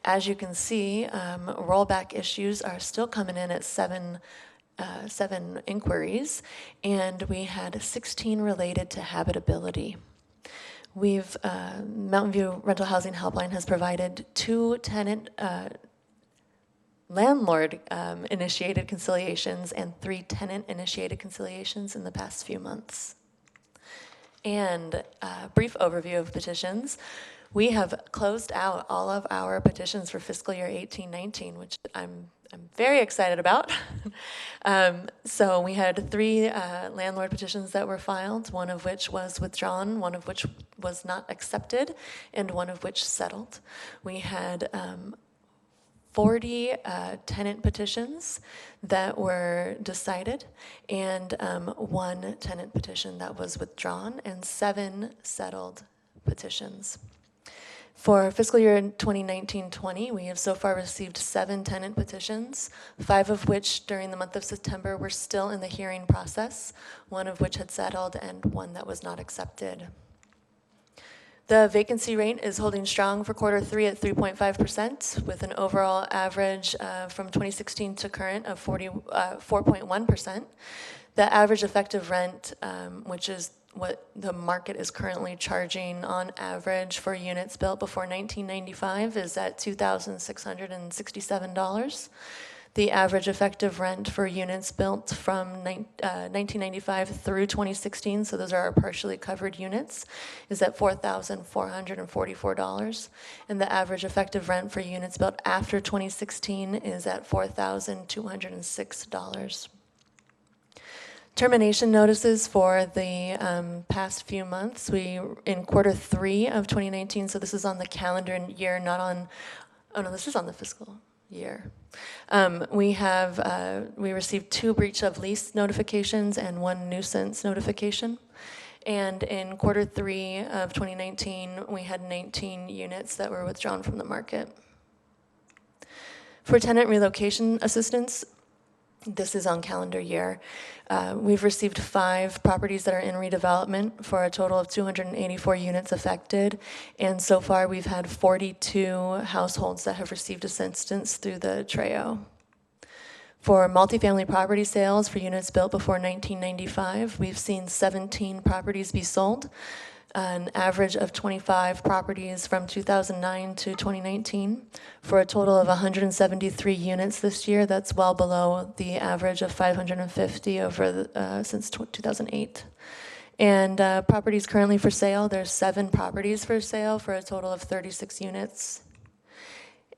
As you can see, rollback issues are still coming in at seven inquiries, and we had 16 related to habitability. We've, Mountain View Rental Housing Helpline has provided 2 tenant landlord-initiated conciliations and 3 tenant-initiated conciliations in the past few months. And a brief overview of petitions. We have closed out all of our petitions for fiscal year 18-19, which I'm very excited about. So we had 3 landlord petitions that were filed, one of which was withdrawn, one of which was not accepted, and one of which settled. We had 40 tenant petitions that were decided, and 1 tenant petition that was withdrawn, and 7 settled petitions. For fiscal year 2019-20, we have so far received 7 tenant petitions, 5 of which during the month of September were still in the hearing process, 1 of which had settled, and 1 that was not accepted. The vacancy rate is holding strong for quarter 3 at 3.5%, with an overall average from 2016 to current of 4.1%. The average effective rent, which is what the market is currently charging on average for units built before 1995, is at $2,667. The average effective rent for units built from 1995 through 2016, so those are our partially covered units, is at $4,444. And the average effective rent for units built after 2016 is at $4,206. Termination notices for the past few months. We, in Q3 of 2019, so this is on the calendar year, not on, oh no, this is on the fiscal year. We received 2 breach of lease notifications and 1 nuisance notification. And in Q3 of 2019, we had 19 units that were withdrawn from the market. For tenant relocation assistance, this is on calendar year. We've received 5 properties that are in redevelopment for a total of 284 units affected. And so far, we've had 42 households that have received assistance through the TREO. For multifamily property sales for units built before 1995, we've seen 17 properties be sold, an average of 25 properties from 2009 to 2019, for a total of 173 units this year. That's well below the average of 550 since 2008. And properties currently for sale, there's 7 properties for sale for a total of 36 units.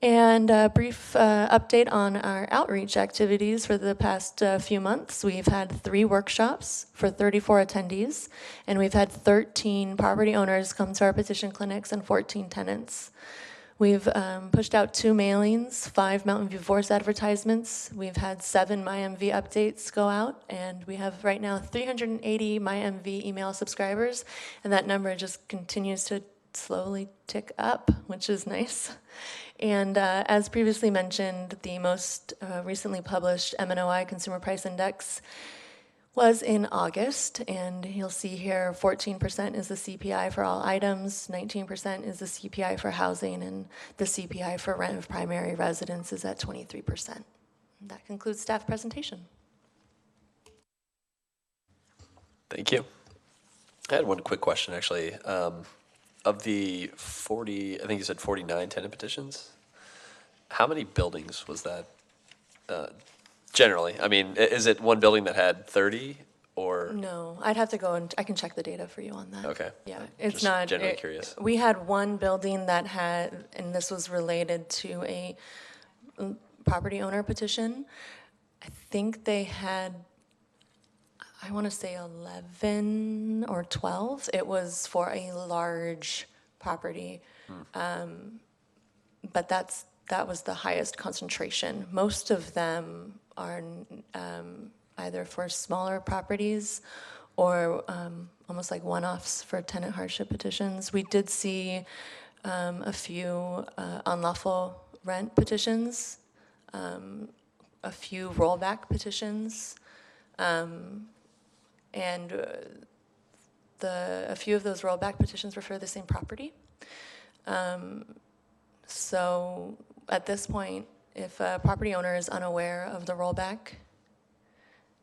And a brief update on our outreach activities for the past few months. We've had 3 workshops for 34 attendees, and we've had 13 property owners come to our petition clinics and 14 tenants. We've pushed out 2 mailings, 5 Mountain View Force advertisements. We've had 7 MyMV updates go out, and we have right now 380 MyMV email subscribers, and that number just continues to slowly tick up, which is nice. And as previously mentioned, the most recently published MNOI Consumer Price Index was in August, and you'll see here 14% is the CPI for all items, 19% is the CPI for housing, and the CPI for rent of primary residence is at 23%. That concludes staff presentation. Thank you. I had one quick question, actually. Of the 40, I think you said 49 tenant petitions, how many buildings was that generally? I mean, is it one building that had 30 or? No, I'd have to go and I can check the data for you on that. Okay. Yeah, it's Just not. generally curious. We had one building that had, and this was related to a property owner petition. I think they had, I want to say 11 or 12. It was for a large property, but that was the highest concentration. Most of them are either for smaller properties or almost like one-offs for tenant hardship petitions. We did see a few unlawful rent petitions, a few rollback petitions, and a few of those rollback petitions were for the same property. So at this point, if a property owner is unaware of the rollback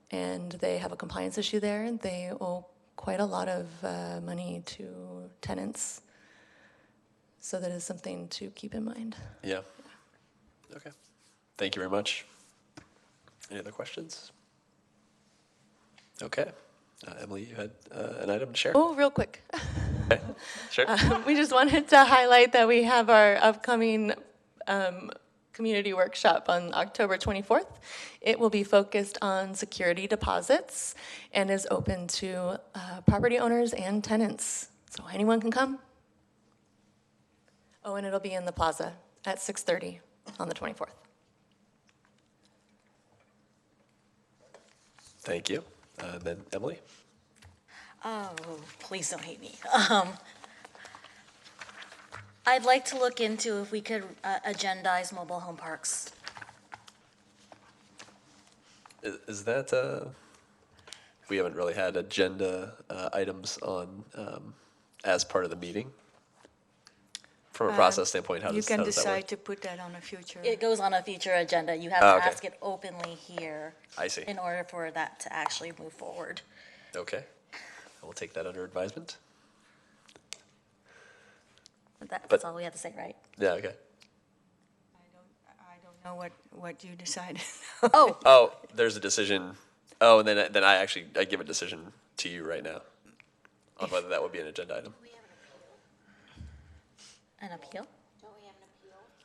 and they have a compliance issue there, they owe quite a lot of money to tenants. So that is something to keep in mind. Yeah. Okay. Thank you very much. Any other questions? Okay. Emily, you had an item to share? Oh, real quick. Okay. Sure. We just wanted to highlight that we have our upcoming community workshop on October 24th. It will be focused on security deposits and is open to property owners and tenants. So anyone can come. Oh, and it'll be in the plaza at 6:30 on the 24th. Thank you. Then Emily? Oh, please don't hate me. I'd like to look into if we could agendize mobile home parks. Is that, we haven't really had agenda items on as part of the meeting? From a process standpoint, how does that work? You can decide to put that on a future. It goes on a future agenda. You have to ask it openly here. I see. In order for that to actually move forward. Okay. I will take that under advisement. That's all we have to say, right? Yeah, okay. I don't know what you decided. Oh. Oh, there's a decision. Oh, and then I give a decision to you right now on whether that would be an agenda item. An appeal?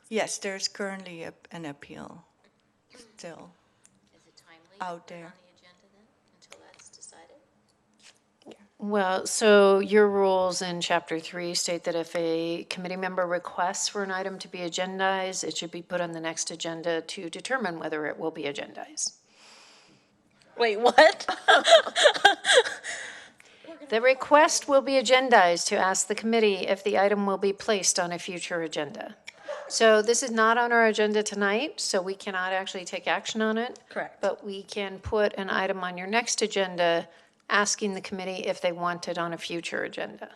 Yes, there's currently an appeal still Is it timely? out there. On the agenda then, until that's Well, so your rules in Chapter 3 state that if a committee member requests for an item to be agendized, it should be put on the next agenda to determine whether it will be agendized. Wait, what? The request will be agendized to ask the committee if the item will be placed on a future agenda. So this is not on our agenda tonight, so we cannot actually take action on it. Correct. But we can put an item on your next agenda asking the committee if they want it on a future agenda.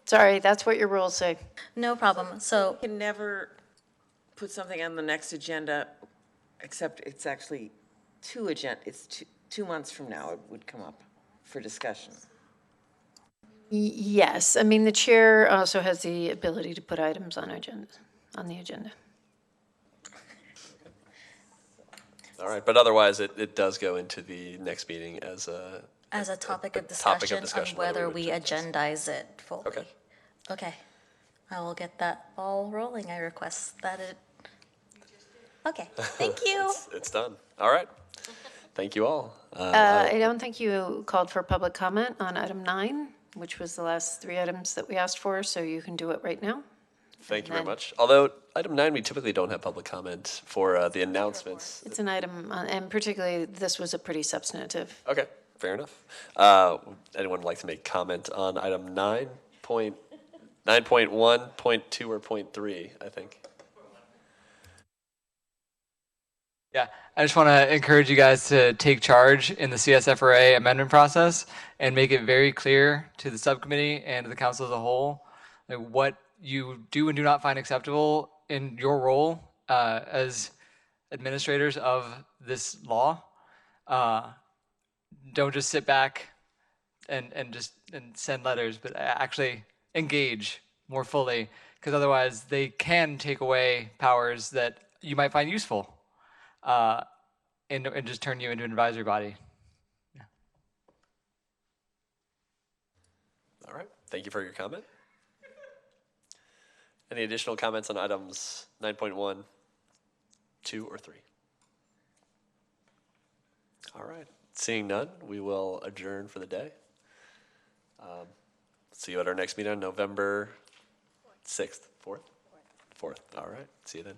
Sorry, that's what your rules say. No problem. So, Can never put something on the next agenda, except it's actually it's 2 months from now it would come up for discussion. Yes, I mean, the chair also has the ability to put items on the agenda. All right, but otherwise, it does go into the next meeting as a topic of topic of discussion on discussion whether would we agendize it fully. Okay. Okay. I will get that ball rolling. I request that it. Okay, thank you. It's done. All right. Thank you all. I don't think you called for public comment on item 9, which was the last 3 items that we asked for, so you can do it right now. Thank you very much. Although item 9, we typically don't have public comment for the announcements. It's an item, and particularly, this was a pretty substantive. Okay, fair enough. Anyone would like to make comment on item 9.1, point 2, or point 3, I think? Yeah, I just want to encourage you guys to take charge in the CSFRA amendment process and make it very clear to the subcommittee and to the council as a whole, like, what you do and do not find acceptable in your role as administrators of this law. Don't just sit back and send letters, but actually engage more fully, because otherwise they can take away powers that you might find useful. And just turn you into an advisory body. Yeah. All right, thank you for your comment. Any additional comments on items 9.1, 2, or 3? All right, seeing none, we will adjourn for the day. See you at our next meeting on November 6th, 4th? 4th, all right, see you then.